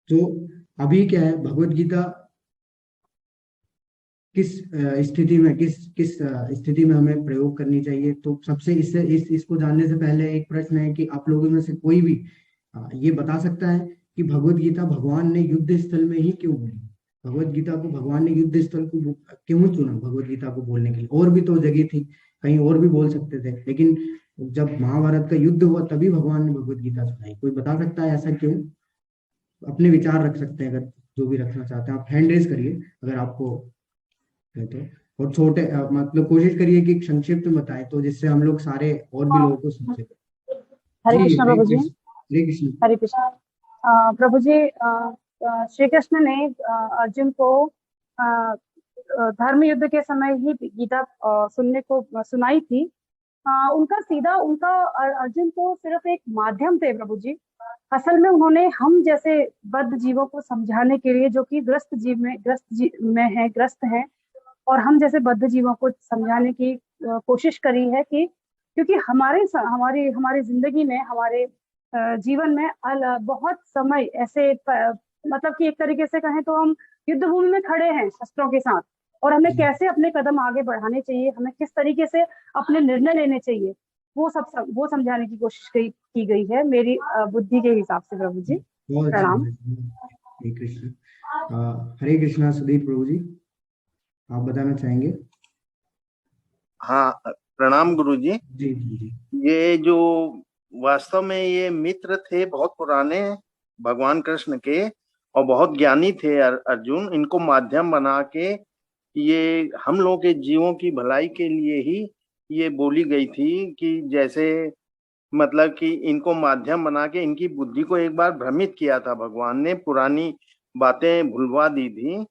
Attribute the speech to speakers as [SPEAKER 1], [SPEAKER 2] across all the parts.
[SPEAKER 1] तो अभी क्या है, भगवत गीता किस स्थिति में, किस स्थिति में हमें प्रयोग करनी चाहिए। तो सबसे इसको जानने से पहले एक प्रश्न है कि आप लोगों में से कोई भी ये बता सकता है कि भगवत गीता भगवान ने युद्ध स्थल में ही क्यों बोली। भगवत गीता को भगवान ने युद्ध स्थल को क्यों चुना भगवत गीता को बोलने के लिए। और भी तो जगह थी, कहीं और भी बोल सकते थे, लेकिन जब महाभारत का युद्ध हुआ तभी भगवान ने भगवत गीता सुनाई। कोई बता सकता है ऐसा क्यों? अपने विचार रख सकते हैं, अगर जो भी रखना चाहते हैं। आप हैंड रेज करिए अगर आपको कहते हैं। और छोटे मतलब कोशिश करिए कि संक्षिप्त में बताएं, तो जिससे हम लोग सारे और भी लोगों को सुन सके।
[SPEAKER 2] हरे
[SPEAKER 1] जी,
[SPEAKER 2] कृष्ण
[SPEAKER 1] हरे
[SPEAKER 2] प्रभु जी।
[SPEAKER 1] कृष्ण। हरे कृष्ण।
[SPEAKER 2] हरे कृष्ण। प्रभु जी, श्री कृष्ण ने अर्जुन को धर्म युद्ध के समय ही गीता सुनने को सुनाई थी। उनका सीधा उनका अर्जुन को सिर्फ एक माध्यम थे प्रभु जी। असल में उन्होंने हम जैसे बद्ध जीवों को समझाने के लिए, जो कि ग्रस्त हैं, और हम जैसे बद्ध जीवों को समझाने की कोशिश करी है कि क्योंकि हमारी हमारी जिंदगी में, हमारे जीवन में बहुत समय ऐसे मतलब कि एक तरीके से कहें तो हम युद्ध भूमि में खड़े हैं शस्त्रों के साथ, और हमें
[SPEAKER 1] जी,
[SPEAKER 2] कैसे अपने कदम आगे बढ़ाने चाहिए, हमें किस तरीके से अपने निर्णय लेने चाहिए, वो समझाने की कोशिश की गई है मेरी बुद्धि के हिसाब से प्रभु जी।
[SPEAKER 1] बहुत अच्छी
[SPEAKER 2] प्रणाम।
[SPEAKER 1] बात है। हरे कृष्ण। हरे कृष्णा सुधीर प्रभु जी, आप बताना चाहेंगे?
[SPEAKER 3] हाँ, प्रणाम गुरु जी।
[SPEAKER 1] जी जी जी।
[SPEAKER 3] ये जो वास्तव में ये मित्र थे बहुत पुराने भगवान कृष्ण के, और बहुत ज्ञानी थे अर्जुन। इनको माध्यम बना के ये हम लोग के जीवों की भलाई के लिए ही ये बोली गई थी कि जैसे मतलब कि इनको माध्यम बना के इनकी बुद्धि को एक बार भ्रमित किया था भगवान ने, पुरानी बातें भुलवा दी थी।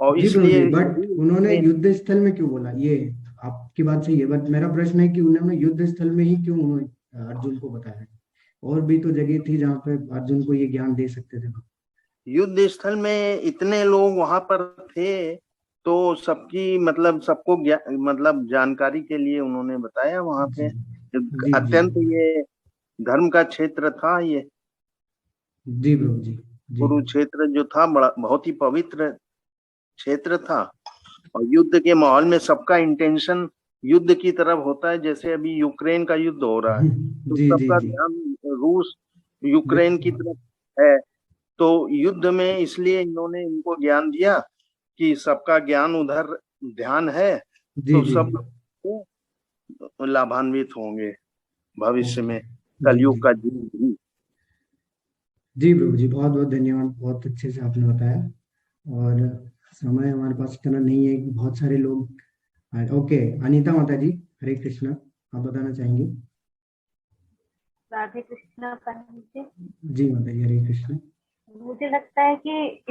[SPEAKER 3] और
[SPEAKER 1] जी प्रभु जी,
[SPEAKER 3] इसलिए
[SPEAKER 1] बट उन्होंने युद्ध स्थल में क्यों बोला? ये आपकी बात सही है, बट मेरा प्रश्न है कि उन्होंने युद्ध स्थल में ही क्यों उन्होंने अर्जुन को बताया? और भी तो जगह थी जहाँ पे अर्जुन को ये ज्ञान दे सकते थे।
[SPEAKER 3] युद्ध स्थल में इतने लोग वहां पर थे, तो सबकी मतलब सबको मतलब जानकारी के लिए उन्होंने बताया वहां
[SPEAKER 1] जी
[SPEAKER 3] पे।
[SPEAKER 1] जी जी।
[SPEAKER 3] अत्यंत ये धर्म का क्षेत्र था ये।
[SPEAKER 1] जी प्रभु जी। जी
[SPEAKER 3] कुरुक्षेत्र जो था बड़ा बहुत ही पवित्र क्षेत्र था। और युद्ध के माहौल में सबका इंटेंशन युद्ध की तरफ होता है। जैसे अभी यूक्रेन का युद्ध हो रहा है, तो
[SPEAKER 1] जी जी
[SPEAKER 3] सबका
[SPEAKER 1] जी।
[SPEAKER 3] ध्यान रूस यूक्रेन की
[SPEAKER 1] बिल्कुल।
[SPEAKER 3] तरफ है। तो युद्ध में इसलिए इन्होंने इनको ज्ञान दिया कि सबका ज्ञान उधर ध्यान है,
[SPEAKER 1] जी
[SPEAKER 3] तो
[SPEAKER 1] जी।
[SPEAKER 3] सब लोग लाभान्वित होंगे भविष्य
[SPEAKER 1] ओके।
[SPEAKER 3] में,
[SPEAKER 1] जी
[SPEAKER 3] कलयुग
[SPEAKER 1] जी।
[SPEAKER 3] का जीवन भी।
[SPEAKER 1] जी प्रभु जी, बहुत बहुत धन्यवाद, बहुत अच्छे से आपने बताया। और समय हमारे पास इतना नहीं है कि बहुत सारे लोग ओके, अनीता माता जी, हरे कृष्णा, आप बताना चाहेंगे?
[SPEAKER 4] राधे कृष्णा पंडित जी।
[SPEAKER 1] जी माता जी, हरे कृष्णा।
[SPEAKER 4] मुझे लगता है कि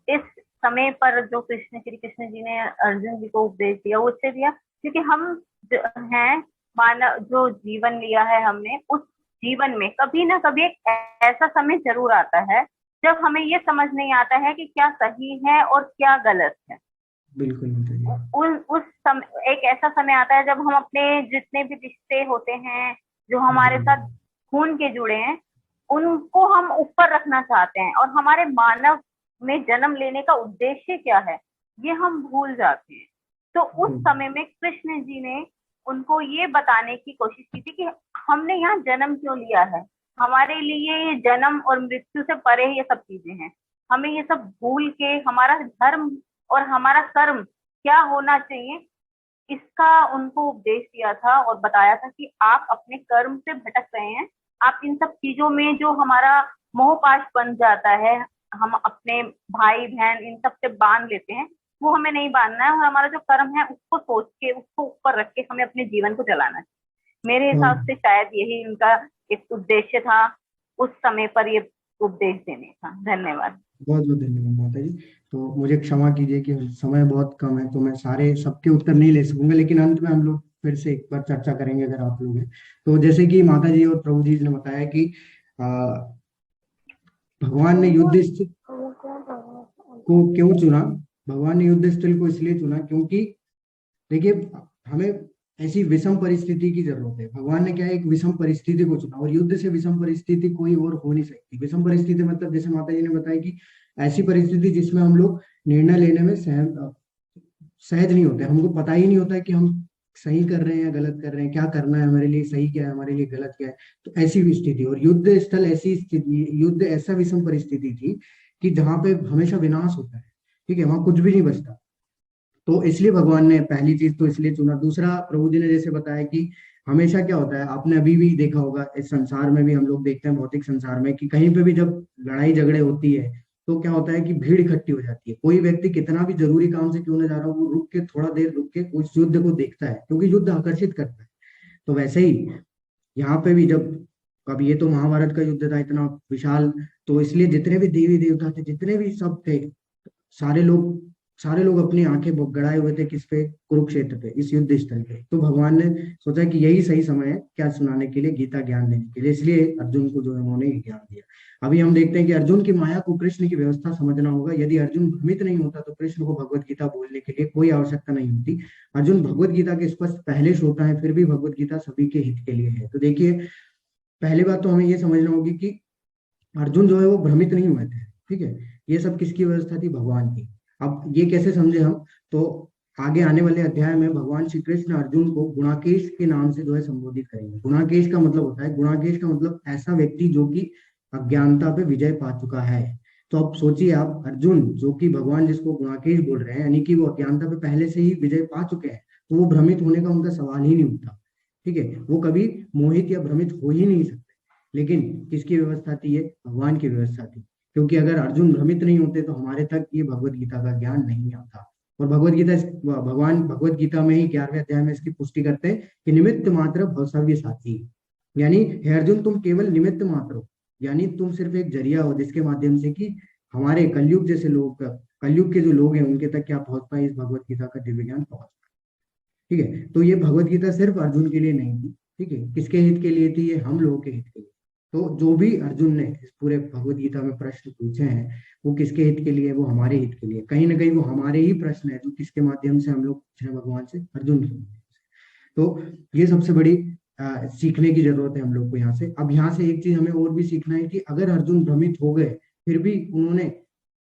[SPEAKER 4] इस समय पर जो श्री कृष्ण जी ने अर्जुन जी को उपदेश दिया, वो उससे दिया क्योंकि हम हैं मानव, जो जीवन लिया है हमने, उस जीवन में कभी ना कभी एक ऐसा समय जरूर आता है जब हमें ये समझ नहीं आता है कि क्या सही है और क्या गलत है।
[SPEAKER 1] बिल्कुल माता जी।
[SPEAKER 4] उस समय एक ऐसा समय आता है जब हम अपने जितने भी रिश्ते होते हैं, जो हमारे
[SPEAKER 1] जी
[SPEAKER 4] साथ खून के जुड़े हैं, उनको हम ऊपर रखना चाहते हैं, और हमारे मानव में जन्म लेने का उद्देश्य क्या है ये हम भूल जाते हैं। तो उस समय में कृष्ण जी ने उनको ये बताने की कोशिश की थी कि हमने यहाँ जन्म क्यों लिया है, हमारे लिए ये जन्म और मृत्यु से परे ये सब चीजें हैं। हमें ये सब भूल के हमारा धर्म और हमारा कर्म क्या होना चाहिए, इसका उनको उपदेश दिया था और बताया था कि आप अपने कर्म से भटक रहे हैं। आप इन सब चीजों में जो हमारा मोहपाश बन जाता है, हम अपने भाई बहन इन सब से बांध लेते हैं, वो हमें नहीं बांधना है, और हमारा जो कर्म है उसको सोच के, उसको ऊपर रख के हमें अपने जीवन को चलाना है। मेरे
[SPEAKER 1] बहुत
[SPEAKER 4] हिसाब से शायद यही उनका एक उद्देश्य था उस समय पर ये उपदेश देने का। धन्यवाद।
[SPEAKER 1] बहुत बहुत धन्यवाद माता जी। तो मुझे क्षमा कीजिए कि समय बहुत कम है, तो मैं सारे सबके उत्तर नहीं ले सकूंगा, लेकिन अंत में हम लोग फिर से एक बार चर्चा करेंगे अगर आप लोग हैं। तो जैसे कि माता जी और प्रभु जी ने बताया कि आ, भगवान ने युद्ध स्थल को क्यों चुना। भगवान ने युद्ध स्थल को इसलिए चुना क्योंकि देखिए, हमें ऐसी विषम परिस्थिति की जरूरत है। भगवान ने क्या है, एक विषम परिस्थिति को चुना, और युद्ध से विषम परिस्थिति कोई और हो नहीं सकती। विषम परिस्थिति मतलब जैसे माता जी ने बताया कि ऐसी परिस्थिति जिसमें हम लोग निर्णय लेने में सहज नहीं होते, हमको पता ही नहीं होता है कि हम सही कर रहे हैं या गलत कर रहे हैं, क्या करना है हमारे लिए, सही क्या है हमारे लिए, गलत क्या है। तो ऐसी भी स्थिति, और युद्ध स्थल ऐसी स्थिति, युद्ध ऐसा विषम परिस्थिति थी कि जहाँ पे हमेशा विनाश होता है, ठीक है, वहां कुछ भी नहीं बचता। तो इसलिए भगवान ने पहली चीज तो इसलिए चुना। दूसरा, प्रभु जी ने जैसे बताया कि हमेशा क्या होता है, आपने अभी भी देखा होगा, इस संसार में भी हम लोग देखते हैं, भौतिक संसार में, कि कहीं पे भी जब लड़ाई झगड़े होती है तो क्या होता है कि भीड़ इकट्ठी हो जाती है। कोई व्यक्ति कितना भी जरूरी काम से क्यों ना जा रहा हो, वो रुक के, थोड़ा देर रुक के उस युद्ध को देखता है, क्योंकि युद्ध आकर्षित करता है। तो वैसे ही यहाँ पे भी जब, कब, ये तो महाभारत का युद्ध था इतना विशाल, तो इसलिए जितने भी देवी देवता थे, जितने भी सब थे, सारे लोग सारे लोग अपनी आंखें गड़ाए हुए थे किस पे, कुरुक्षेत्र पे, इस युद्ध स्थल पे। तो भगवान ने सोचा कि यही सही समय है क्या सुनाने के लिए, गीता ज्ञान देने के लिए, इसलिए अर्जुन को जो है उन्होंने ज्ञान दिया। अभी हम देखते हैं कि अर्जुन की माया को कृष्ण की व्यवस्था समझना होगा। यदि अर्जुन भ्रमित नहीं होता तो कृष्ण को भगवत गीता बोलने के लिए कोई आवश्यकता नहीं होती। अर्जुन भगवत गीता के स्पष्ट पहले श्रोता है, फिर भी भगवत गीता सभी के हित के लिए है। तो देखिए, पहली बात तो हमें ये समझना होगी कि अर्जुन जो है वो भ्रमित नहीं हुए थे, ठीक है, ये सब किसकी व्यवस्था थी, भगवान की। अब ये कैसे समझे हम, तो आगे आने वाले अध्याय में भगवान श्री कृष्ण अर्जुन को गुणाकेश के नाम से जो है संबोधित करेंगे। गुणाकेश का मतलब होता है, गुणाकेश का मतलब ऐसा व्यक्ति जो कि अज्ञानता पे विजय पा चुका है। तो अब सोचिए आप, अर्जुन जो कि भगवान जिसको गुणाकेश बोल रहे हैं, यानी कि वो अज्ञानता पे पहले से ही विजय पा चुके हैं, तो वो भ्रमित होने का उनका सवाल ही नहीं उठता, ठीक है, वो कभी मोहित या भ्रमित हो ही नहीं सकते। लेकिन किसकी व्यवस्था थी, ये भगवान की व्यवस्था थी, क्योंकि अगर अर्जुन भ्रमित नहीं होते तो हमारे तक ये भगवत गीता का ज्ञान नहीं आता। और भगवत गीता, भगवान भगवत गीता में ही 11वें अध्याय में इसकी पुष्टि करते हैं कि निमित्त मात्र भवसव्य साथी, यानी हे अर्जुन तुम केवल निमित्त मात्र हो, यानी तुम सिर्फ एक जरिया हो जिसके माध्यम से कि हमारे कलयुग जैसे लोग, कलयुग के जो लोग हैं उनके तक क्या पहुंच पाए, इस भगवत गीता का दिव्य ज्ञान पहुंच पाए, ठीक है। तो ये भगवत गीता सिर्फ अर्जुन के लिए नहीं थी, ठीक है, किसके हित के लिए थी, ये हम लोगों के हित के लिए। तो जो भी अर्जुन ने इस पूरे भगवत गीता में प्रश्न पूछे हैं वो किसके हित के लिए, वो हमारे हित के लिए। कहीं ना कहीं वो हमारे ही प्रश्न है जो किसके माध्यम से हम लोग पूछ रहे हैं, भगवान से, अर्जुन के माध्यम से। तो ये सबसे बड़ी सीखने की जरूरत है हम लोग को यहाँ से। अब यहाँ से एक चीज हमें और भी सीखना है कि अगर अर्जुन भ्रमित हो गए फिर भी उन्होंने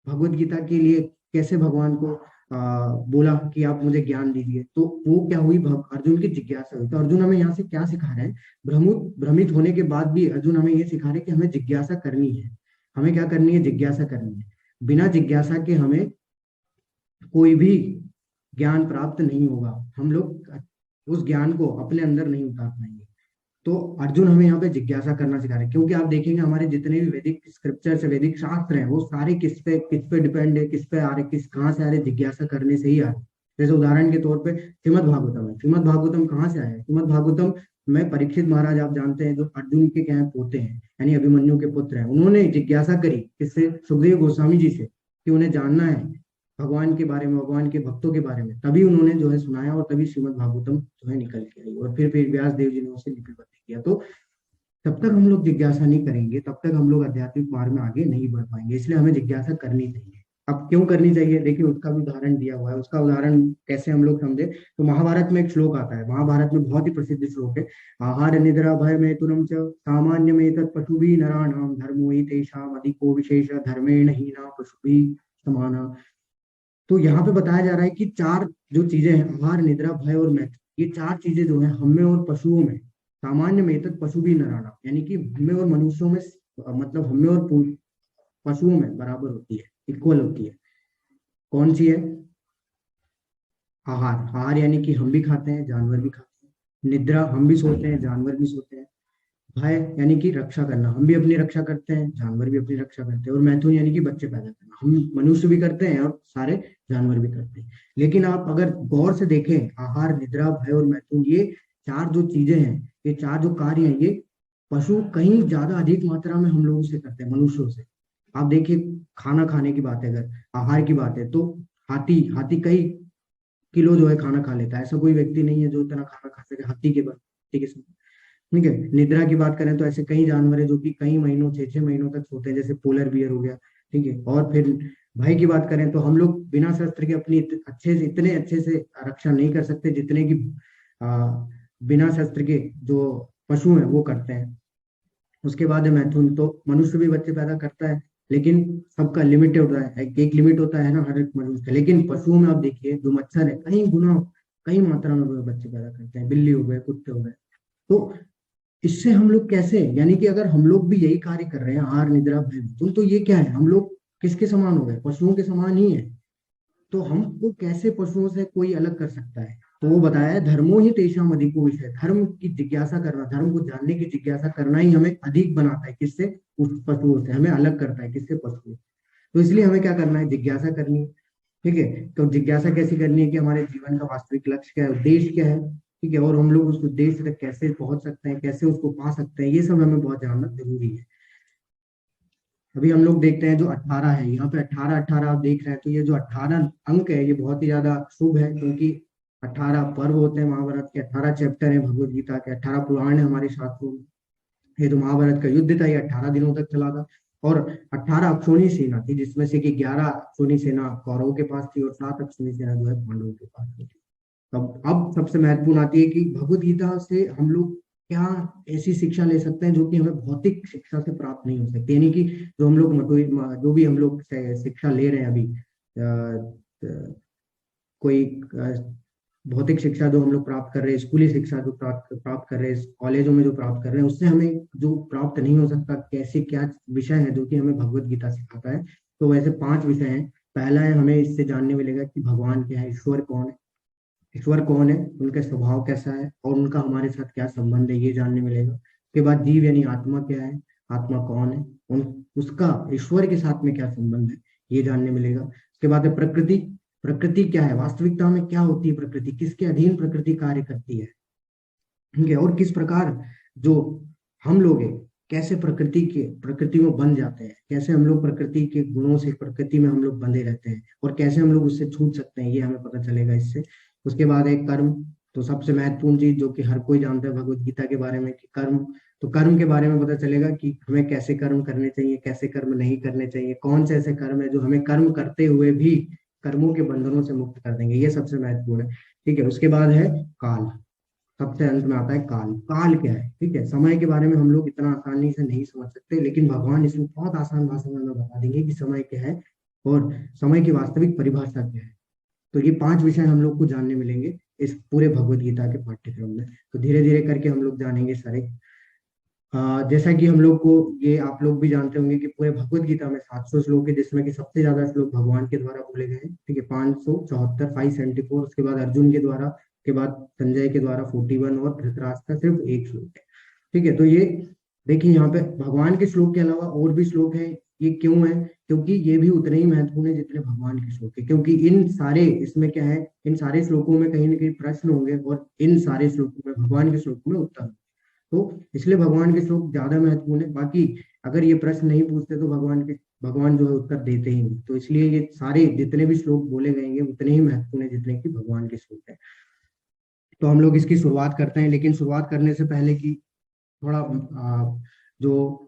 [SPEAKER 1] भगवत गीता के लिए कैसे भगवान को बोला कि आप मुझे ज्ञान दीजिए, तो वो क्या हुई, अर्जुन की जिज्ञासा हुई। तो अर्जुन हमें यहाँ से क्या सिखा रहे हैं, भ्रमित होने के बाद भी अर्जुन हमें ये सिखा रहे हैं कि हमें जिज्ञासा करनी है। हमें क्या करनी है, जिज्ञासा करनी है। बिना जिज्ञासा के हमें कोई भी ज्ञान प्राप्त नहीं होगा, हम लोग उस ज्ञान को अपने अंदर नहीं उतार पाएंगे। तो अर्जुन हमें यहाँ पे जिज्ञासा करना सिखा रहे हैं, क्योंकि आप देखेंगे हमारे जितने भी वैदिक स्क्रिप्चर्स है, वैदिक शास्त्र हैं, वो सारे किस पे डिपेंड है, किस पे आ रहे, कहाँ से आ रहे, जिज्ञासा करने से ही आ रहे। जैसे उदाहरण के तौर पे श्रीमद भागवतम है। श्रीमद भागवतम कहाँ से आया है, श्रीमद भागवतम में परीक्षित महाराज आप जानते हैं, जो अर्जुन के क्या पोते हैं, यानी अभिमन्यु के पुत्र हैं, उन्होंने जिज्ञासा करी किससे, सुखदेव गोस्वामी जी से, कि उन्हें जानना है भगवान के बारे में, भगवान के भक्तों के बारे में, तभी उन्होंने जो है सुनाया और तभी श्रीमद भागवतम जो है निकल के आई, और फिर व्यास देव जी ने उसे लिपिबद्ध किया। तो तब तक हम लोग जिज्ञासा नहीं करेंगे, तब तक हम लोग आध्यात्मिक मार्ग में आगे नहीं बढ़ पाएंगे। इसलिए हमें जिज्ञासा करनी चाहिए। अब क्यों करनी चाहिए, देखिए उसका भी उदाहरण दिया हुआ है। उसका उदाहरण कैसे हम लोग समझे, तो महाभारत में एक श्लोक आता है, महाभारत में बहुत ही प्रसिद्ध श्लोक है, आहार निद्रा भय मैथुनम च सामान्य में पशुभि नराणाम धर्मो हि तेषाम अधिको विशेष धर्मेण हीना पशुभि समाना। तो यहाँ पे बताया जा रहा है कि चार जो चीजें हैं, आहार निद्रा भय और मैथुन, ये चार चीजें जो है हमें और पशुओं में, सामान्य में तक पशु भी नराना, यानी कि हमें और मनुष्यों में, मतलब हमें और पशुओं में बराबर होती है, इक्वल होती है। कौन सी है, आहार। आहार यानी कि हम भी खाते हैं, जानवर भी खाते हैं। निद्रा, हम भी सोते हैं, जानवर भी सोते हैं। भय यानी कि रक्षा करना, हम भी अपनी रक्षा करते हैं, जानवर भी अपनी रक्षा करते हैं। और मैथुन यानी कि बच्चे पैदा करना, हम मनुष्य भी करते हैं और सारे जानवर भी करते हैं। लेकिन आप अगर गौर से देखें, आहार निद्रा भय और मैथुन, ये चार जो चीजें हैं, ये चार जो कार्य हैं, ये पशु कहीं ज्यादा अधिक मात्रा में हम लोगों से करते हैं, मनुष्यों से। आप देखिए, खाना खाने की बात है, अगर आहार की बात है, तो हाथी कई किलो जो है खाना खा लेता है। ऐसा कोई व्यक्ति नहीं है जो इतना खाना खा सके हाथी के बाद, ठीक है, ठीक है। निद्रा की बात करें तो ऐसे कई जानवर है जो कि कई महीनों, 6-6 महीनों तक सोते हैं, जैसे पोलर बियर हो गया, ठीक है। और फिर भय की बात करें तो हम लोग बिना शस्त्र के अपनी इतने अच्छे से रक्षा नहीं कर सकते जितने की बिना शस्त्र के जो पशु हैं वो करते हैं। उसके बाद है मैथुन, तो मनुष्य भी बच्चे पैदा करता है, लेकिन सबका लिमिटेड होता है, एक लिमिट होता है ना हर एक मनुष्य का। लेकिन पशुओं में आप देखिए, जो मच्छर है कई गुना, कई मात्रा में वो बच्चे पैदा करते हैं, बिल्ली हो गए, कुत्ते हो गए। तो इससे हम लोग कैसे, यानी कि अगर हम लोग भी यही कार्य कर रहे हैं, आहार निद्रा भय मिथुन, तो ये क्या है, हम लोग किसके समान हो गए, पशुओं के समान ही है। तो हमको कैसे पशुओं से कोई अलग कर सकता है, तो वो बताया है, धर्मो ही तेषाम अधिको विषय, धर्म की जिज्ञासा करना, धर्म को जानने की जिज्ञासा करना ही हमें अधिक बनाता है, किससे, उस पशुओं से, हमें अलग करता है, किससे, पशुओं। तो इसलिए हमें क्या करना है, जिज्ञासा करनी है। ठीक है, तो जिज्ञासा कैसी करनी है कि हमारे जीवन का वास्तविक लक्ष्य क्या है, उद्देश्य क्या है। ठीक है, और हम लोग उस उद्देश्य तक कैसे पहुंच सकते हैं, कैसे उसको पा सकते हैं, ये सब हमें बहुत जानना जरूरी है। अभी हम लोग देखते हैं जो 18 है, यहाँ पे 18 आप देख रहे हैं, तो ये जो 18 अंक है, ये बहुत ही ज्यादा शुभ है, क्योंकि 18 पर्व होते हैं महाभारत के, 18 चैप्टर है भगवत गीता के, 18 पुराण है हमारे शास्त्रों में। ये जो महाभारत का युद्ध था, ये 18 दिनों तक चला था। और 18 अक्षौणी सेना थी, जिसमें से कि 11 अक्षौणी सेना कौरवों के पास थी और 7 अक्षौणी सेना जो है पांडवों के पास थी। अब सबसे महत्वपूर्ण आती है कि भगवत गीता से हम लोग क्या ऐसी शिक्षा ले सकते हैं जो कि हमें भौतिक शिक्षा से प्राप्त नहीं हो सकती, यानी कि जो हम लोग जो भी हम लोग शिक्षा ले रहे हैं अभी, कोई भौतिक शिक्षा जो हम लोग प्राप्त कर रहे हैं, स्कूली शिक्षा जो प्राप्त कर रहे हैं, कॉलेजों में जो प्राप्त कर रहे हैं, उससे हमें जो प्राप्त नहीं हो सकता, कैसे क्या विषय है जो कि हमें भगवत गीता सिखाता है। तो वैसे 5 विषय हैं। पहला है, हमें इससे जानने मिलेगा कि भगवान क्या है, ईश्वर कौन है, ईश्वर कौन है, उनका स्वभाव कैसा है और उनका हमारे साथ क्या संबंध है, ये जानने मिलेगा। उसके बाद जीव यानी आत्मा क्या है, आत्मा कौन है, उसका ईश्वर के साथ में क्या संबंध है, ये जानने मिलेगा। उसके बाद है प्रकृति, प्रकृति क्या है, वास्तविकता में क्या होती है प्रकृति, किसके अधीन प्रकृति कार्य करती है। ठीक है, और किस प्रकार जो हम लोग हैं, कैसे प्रकृति में बन जाते हैं, कैसे हम लोग प्रकृति के गुणों से, प्रकृति में हम लोग बंधे रहते हैं, और कैसे हम लोग उससे छूट सकते हैं, ये हमें पता चलेगा इससे। उसके बाद एक कर्म, तो सबसे महत्वपूर्ण चीज जो कि हर कोई जानता है भगवत गीता के बारे में, कि कर्म, तो कर्म के बारे में पता चलेगा कि हमें कैसे कर्म करने चाहिए, कैसे कर्म नहीं करने चाहिए, कौन से ऐसे कर्म है जो हमें कर्म करते हुए भी कर्मों के बंधनों से मुक्त कर देंगे, ये सबसे महत्वपूर्ण है। ठीक है, उसके बाद है काल, सबसे अंत में आता है काल। काल क्या है, ठीक है, समय के बारे में हम लोग इतना आसानी से नहीं समझ सकते, लेकिन भगवान इसमें बहुत आसान भाषा में हमें बता देंगे कि समय क्या है और समय की वास्तविक परिभाषा क्या है। तो ये 5 विषय हम लोग को जानने मिलेंगे इस पूरे भगवत गीता के पाठ्यक्रम में। तो धीरे धीरे करके हम लोग जानेंगे सारे। जैसा कि हम लोग को, ये आप लोग भी जानते होंगे कि पूरे भगवत गीता में 700 श्लोक है, जिसमें कि सबसे ज्यादा श्लोक भगवान के द्वारा बोले गए हैं। ठीक है, 574, 574। उसके बाद अर्जुन के द्वारा, के बाद संजय के द्वारा 41, और धृतराष्ट्र का सिर्फ 1 श्लोक है। ठीक है, तो ये देखिए, यहाँ पे भगवान के श्लोक के अलावा और भी श्लोक है। ये क्यों है, क्योंकि ये भी उतने ही महत्वपूर्ण है जितने भगवान के श्लोक है, क्योंकि इन सारे, इसमें क्या है, इन सारे श्लोकों में कहीं ना कहीं प्रश्न होंगे, और इन सारे श्लोकों में, भगवान के श्लोकों में उत्तर। तो इसलिए भगवान के श्लोक ज्यादा महत्वपूर्ण है। बाकी अगर ये प्रश्न नहीं पूछते तो भगवान जो है उत्तर देते ही नहीं। तो इसलिए ये सारे जितने भी श्लोक बोले गए उतने ही महत्वपूर्ण है जितने कि भगवान के श्लोक है। तो हम लोग इसकी शुरुआत करते हैं, लेकिन शुरुआत करने से पहले की थोड़ा जो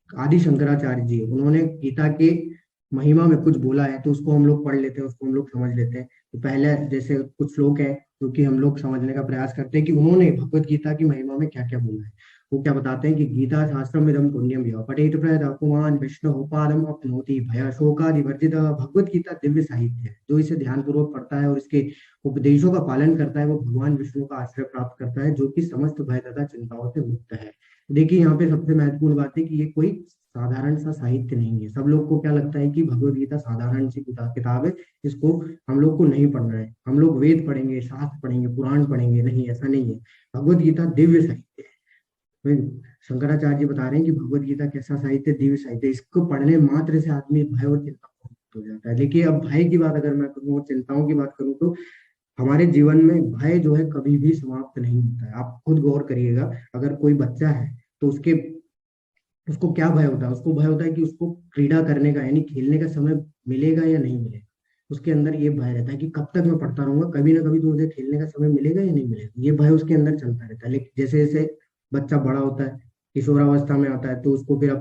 [SPEAKER 1] आदि शंकराचार्य जी, उन्होंने गीता के महिमा में कुछ बोला है, तो उसको हम लोग पढ़ लेते हैं, उसको हम लोग समझ लेते हैं। तो पहले जैसे कुछ श्लोक है जो कि हम लोग समझने का प्रयास करते हैं कि उन्होंने भगवत गीता की महिमा में क्या क्या बोला है। वो क्या बताते हैं कि गीता शास्त्रम इदम पुण्यम यः पठेत पुमान विष्णु पादम अपनोति भय शोकादि वर्जित। भगवत गीता दिव्य साहित्य है, जो इसे ध्यान पूर्वक पढ़ता है और इसके उपदेशों का पालन करता है, वो भगवान विष्णु का आश्रय प्राप्त करता है, जो कि समस्त भय तथा चिंताओं से मुक्त है। देखिए, यहाँ पे सबसे महत्वपूर्ण बात है कि ये कोई साधारण सा साहित्य नहीं है। सब लोग को क्या लगता है कि भगवत गीता साधारण सी किताब है, इसको हम लोग को नहीं पढ़ना है, हम लोग वेद पढ़ेंगे, शास्त्र पढ़ेंगे, पुराण पढ़ेंगे। नहीं, ऐसा नहीं है। भगवत गीता दिव्य साहित्य है। शंकराचार्य जी बता रहे हैं कि भगवत गीता कैसा साहित्य, दिव्य साहित्य। इसको पढ़ने मात्र से आदमी भय और चिंता को मुक्त हो जाता है। देखिए, अब भय की बात अगर मैं करूँ और चिंताओं की बात करूँ, तो हमारे जीवन में भय जो है कभी भी समाप्त नहीं होता है। आप खुद गौर करिएगा, अगर कोई बच्चा है तो उसको क्या भय होता है, उसको भय होता है कि उसको क्रीड़ा करने का, यानी खेलने का समय मिलेगा या नहीं मिलेगा। उसके अंदर ये भय रहता है कि कब तक मैं पढ़ता रहूंगा, कभी ना कभी तो मुझे खेलने का समय मिलेगा या नहीं मिलेगा। ये भय उसके अंदर चलता रहता है। लेकिन जैसे जैसे बच्चा बड़ा होता है, किशोरावस्था में आता है, तो उसको फिर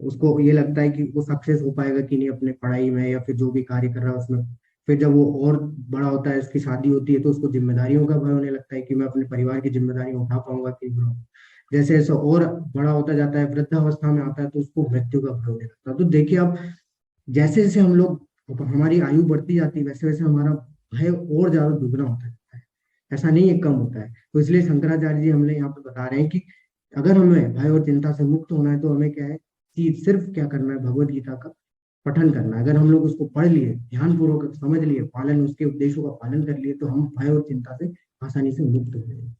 [SPEAKER 1] उसको ये लगता है कि वो सक्सेस हो पाएगा कि नहीं अपने पढ़ाई में, या फिर जो भी कार्य कर रहा है उसमें। फिर जब वो और बड़ा होता है, उसकी शादी होती है, तो उसको जिम्मेदारियों का भय होने लगता है कि मैं अपने परिवार की जिम्मेदारी उठा पाऊंगा कि नहीं। जैसे जैसे और बड़ा होता जाता है, वृद्धावस्था में आता है, तो उसको मृत्यु का भय होने लगता है। तो देखिए अब जैसे जैसे हम लोग, हमारी आयु बढ़ती जाती है, वैसे वैसे हमारा भय और ज्यादा दुगना होता जाता है, ऐसा नहीं है कम होता है। तो इसलिए शंकराचार्य जी हमने यहाँ पे बता रहे हैं कि अगर हमें भय और चिंता से मुक्त होना है तो हमें क्या है कि सिर्फ क्या करना है, भगवत गीता का पठन करना है। अगर हम लोग उसको पढ़ लिए, ध्यान पूर्वक समझ लिए, पालन, उसके उपदेशों का पालन कर लिए, तो हम भय और चिंता से आसानी से मुक्त हो जाएंगे।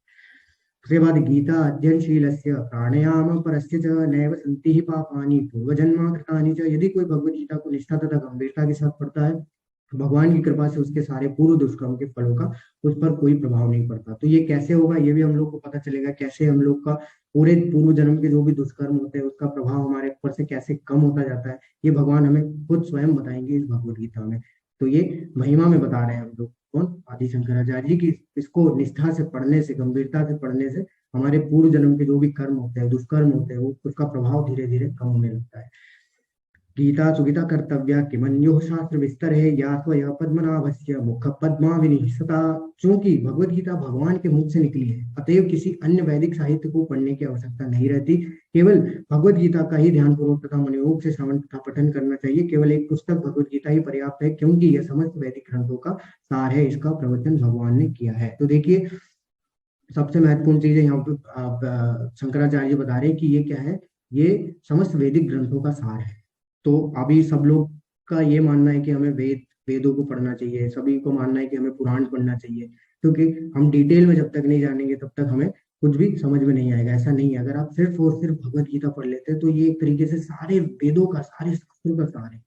[SPEAKER 1] उसके बाद गीता अध्ययनशीलस्य प्राणायाम परस्य च नैव सन्ति हि पापानि पूर्वजन्म कृतानि च। यदि कोई भगवत गीता को निष्ठा तथा गंभीरता के साथ पढ़ता है, भगवान की कृपा से उसके सारे पूर्व दुष्कर्म के फलों का उस पर कोई प्रभाव नहीं पड़ता। तो ये कैसे होगा, ये भी हम लोग को पता चलेगा, कैसे हम लोग का पूरे पूर्व जन्म के जो भी दुष्कर्म होते हैं उसका प्रभाव हमारे ऊपर से कैसे कम होता जाता है, ये भगवान हमें खुद स्वयं बताएंगे इस भगवत गीता में। तो ये महिमा में बता रहे हैं हम लोग, कौन, आदि शंकराचार्य जी की, इसको निष्ठा से पढ़ने से, गंभीरता से पढ़ने से हमारे पूर्व जन्म के जो भी कर्म होते हैं, दुष्कर्म होते हैं, उसका प्रभाव धीरे धीरे कम होने लगता है। गीता सुगीता कर्तव्या किमन्यो शास्त्र विस्तर है या स्वया पद्मनाभस्य मुख पद्मा विनिहिता। चूंकि भगवत गीता भगवान के मुख से निकली है, अतएव किसी अन्य वैदिक साहित्य को पढ़ने की आवश्यकता नहीं रहती। केवल भगवत गीता का ही ध्यानपूर्वक तथा मनोयोग से श्रवण तथा पठन करना चाहिए। केवल एक पुस्तक भगवत गीता ही पर्याप्त है, क्योंकि यह समस्त वैदिक ग्रंथों का सार है, इसका प्रवचन भगवान ने किया है। तो देखिए सबसे महत्वपूर्ण चीज है यहाँ पे शंकराचार्य बता रहे हैं कि ये क्या है, ये समस्त वैदिक ग्रंथों का सार है। तो अभी सब लोग का ये मानना है कि हमें वेदों को पढ़ना चाहिए, सभी को मानना है कि हमें पुराण पढ़ना चाहिए, क्योंकि हम डिटेल में जब तक नहीं जानेंगे तब तक हमें कुछ भी समझ में नहीं आएगा। ऐसा नहीं है, अगर आप सिर्फ और सिर्फ भगवत गीता पढ़ लेते हैं तो ये एक तरीके से सारे वेदों का, सारे शास्त्रों का सार है।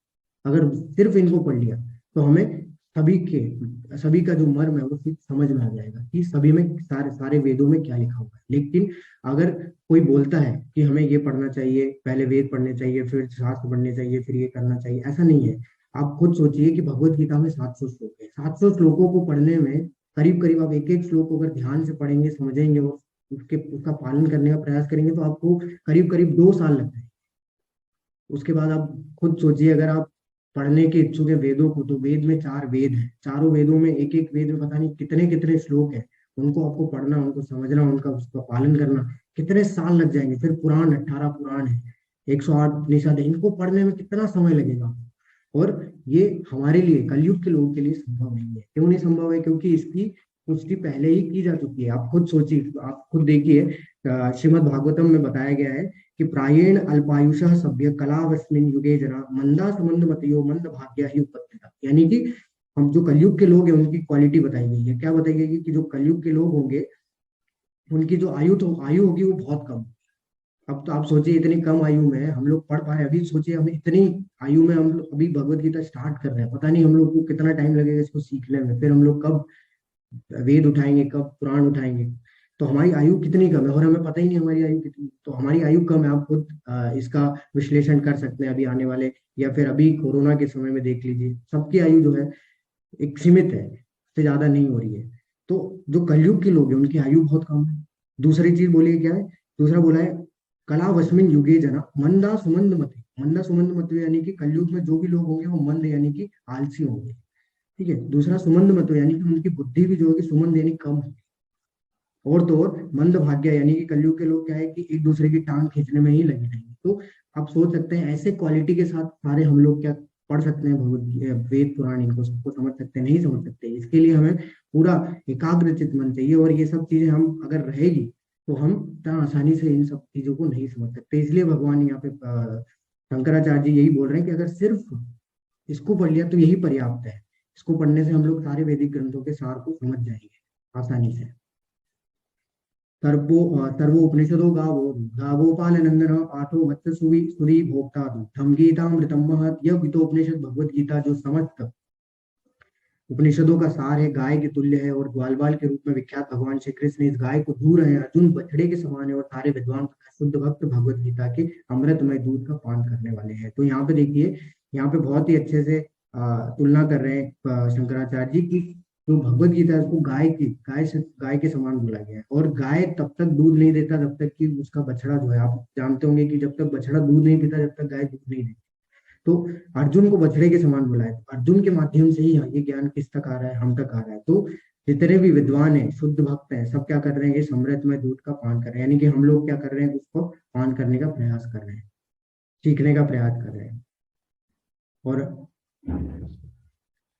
[SPEAKER 1] अगर सिर्फ इनको पढ़ लिया तो हमें सभी का जो मर्म है वो सिर्फ समझ में आ जाएगा कि सभी में सारे वेदों में क्या लिखा हुआ है। लेकिन अगर कोई बोलता है कि हमें ये पढ़ना चाहिए, पहले वेद पढ़ने चाहिए, फिर शास्त्र पढ़ने चाहिए, फिर ये करना चाहिए, ऐसा नहीं है। आप खुद सोचिए कि भगवत गीता में 700 श्लोक है, 700 श्लोकों को पढ़ने में करीब करीब आप एक एक श्लोक को अगर ध्यान से पढ़ेंगे, समझेंगे और उसका पालन करने का प्रयास करेंगे तो आपको करीब करीब 2 साल लग जाएंगे। उसके बाद आप खुद सोचिए, अगर आप पढ़ने के इच्छुक है वेदों को, तो वेद में 4 वेद हैं, चारों वेदों में एक एक वेद में पता नहीं कितने कितने श्लोक हैं, उनको आपको पढ़ना, उनको समझना, उसका पालन करना कितने साल लग जाएंगे। फिर पुराण, 18 पुराण है, 108 उपनिषद है, इनको पढ़ने में कितना समय लगेगा। और ये हमारे लिए, कलयुग के लोगों के लिए संभव नहीं है। क्यों नहीं संभव है? क्योंकि इसकी पुष्टि पहले ही की जा चुकी है। आप खुद सोचिए, आप खुद देखिए, श्रीमद् भागवतम में बताया गया है कि प्रायेण अल्पायुषः सभ्य कलावस्मिन् युगे जना मंदा सुमंद मतयो मंद भाग्या ही उपत्तिता। यानी कि हम जो कलयुग के लोग हैं उनकी क्वालिटी बताई गई है। क्या बताई गई है कि जो कलयुग के लोग होंगे उनकी जो आयु होगी वो बहुत कम। अब तो आप सोचिए, इतनी कम आयु में हम लोग पढ़ पाए। अभी सोचिए, हम इतनी आयु में हम लोग अभी भगवत गीता स्टार्ट कर रहे हैं, पता नहीं हम लोग को कितना टाइम लगेगा इसको सीखने में, फिर हम लोग कब वेद उठाएंगे, कब पुराण उठाएंगे। तो हमारी आयु कितनी कम है और हमें पता ही नहीं हमारी आयु कितनी। तो हमारी आयु कम है, आप खुद इसका विश्लेषण कर सकते हैं अभी आने वाले, या फिर अभी कोरोना के समय में देख लीजिए, सबकी आयु जो है एक सीमित है, उससे ज्यादा नहीं हो रही है। तो जो कलयुग के लोग हैं उनकी आयु बहुत कम है। दूसरी चीज बोलिए क्या है, दूसरा बोला है कला वस्मिन युगे जना मंदा सुमंद मते। मंदा सुमंद मते यानी कि कलयुग में जो भी लोग होंगे वो मंद यानी कि आलसी होंगे, ठीक है। दूसरा सुमंद मतो यानी कि उनकी बुद्धि भी जो होगी, सुमंद यानी कम होगी। और तो और मंद भाग्य यानी कि कलयुग के लोग क्या है कि एक दूसरे की टांग खींचने में ही लगे रहेंगे। तो आप सोच सकते हैं ऐसे क्वालिटी के साथ सारे हम लोग क्या पढ़ सकते हैं भगवत वेद पुराण, इनको सबको समझ सकते हैं? नहीं समझ सकते। इसके लिए हमें पूरा एकाग्रचित मन चाहिए, और ये सब चीजें हम अगर रहेगी तो हम इतना आसानी से इन सब चीजों को नहीं समझ सकते। इसलिए भगवान यहाँ पे शंकराचार्य जी यही बोल रहे हैं कि अगर सिर्फ इसको पढ़ लिया तो यही पर्याप्त है। इसको पढ़ने से हम लोग सारे वैदिक ग्रंथों के सार को समझ जाएंगे आसानी से। सर्वो उपनिषदो गावोपाल नंदन पाठो वत्स सुरी भोक्ता धम गीतामृतम महत्। यह गीतोपनिषद भगवत गीता जो समस्त उपनिषदों का सार है, गाय के तुल्य है और ग्वालबाल के रूप में विख्यात भगवान श्री कृष्ण इस गाय को दूर है, अर्जुन बछड़े के समान है, और सारे विद्वान तथा शुद्ध भक्त भगवत गीता के अमृतमय दूध का पान करने वाले हैं। तो यहाँ पे देखिए, यहाँ पे बहुत ही अच्छे से तुलना कर रहे हैं शंकराचार्य जी की जो भगवत गीता है उसको गाय के समान बोला गया है। और गाय तब तक दूध नहीं देता जब तक कि उसका बछड़ा जो है, आप जानते होंगे कि जब तक बछड़ा दूध नहीं पीता जब तक गाय दूध नहीं देती। तो अर्जुन को बछड़े के समान बोला है, तो अर्जुन के माध्यम से ही ये ज्ञान किस तक आ रहा है, हम तक आ रहा है। तो जितने भी विद्वान हैं, शुद्ध भक्त हैं, सब क्या कर रहे हैं, इस अमृतमय दूध का पान कर रहे हैं। यानी कि हम लोग क्या कर रहे हैं, उसको पान करने का प्रयास कर रहे हैं, सीखने का प्रयास कर रहे हैं। और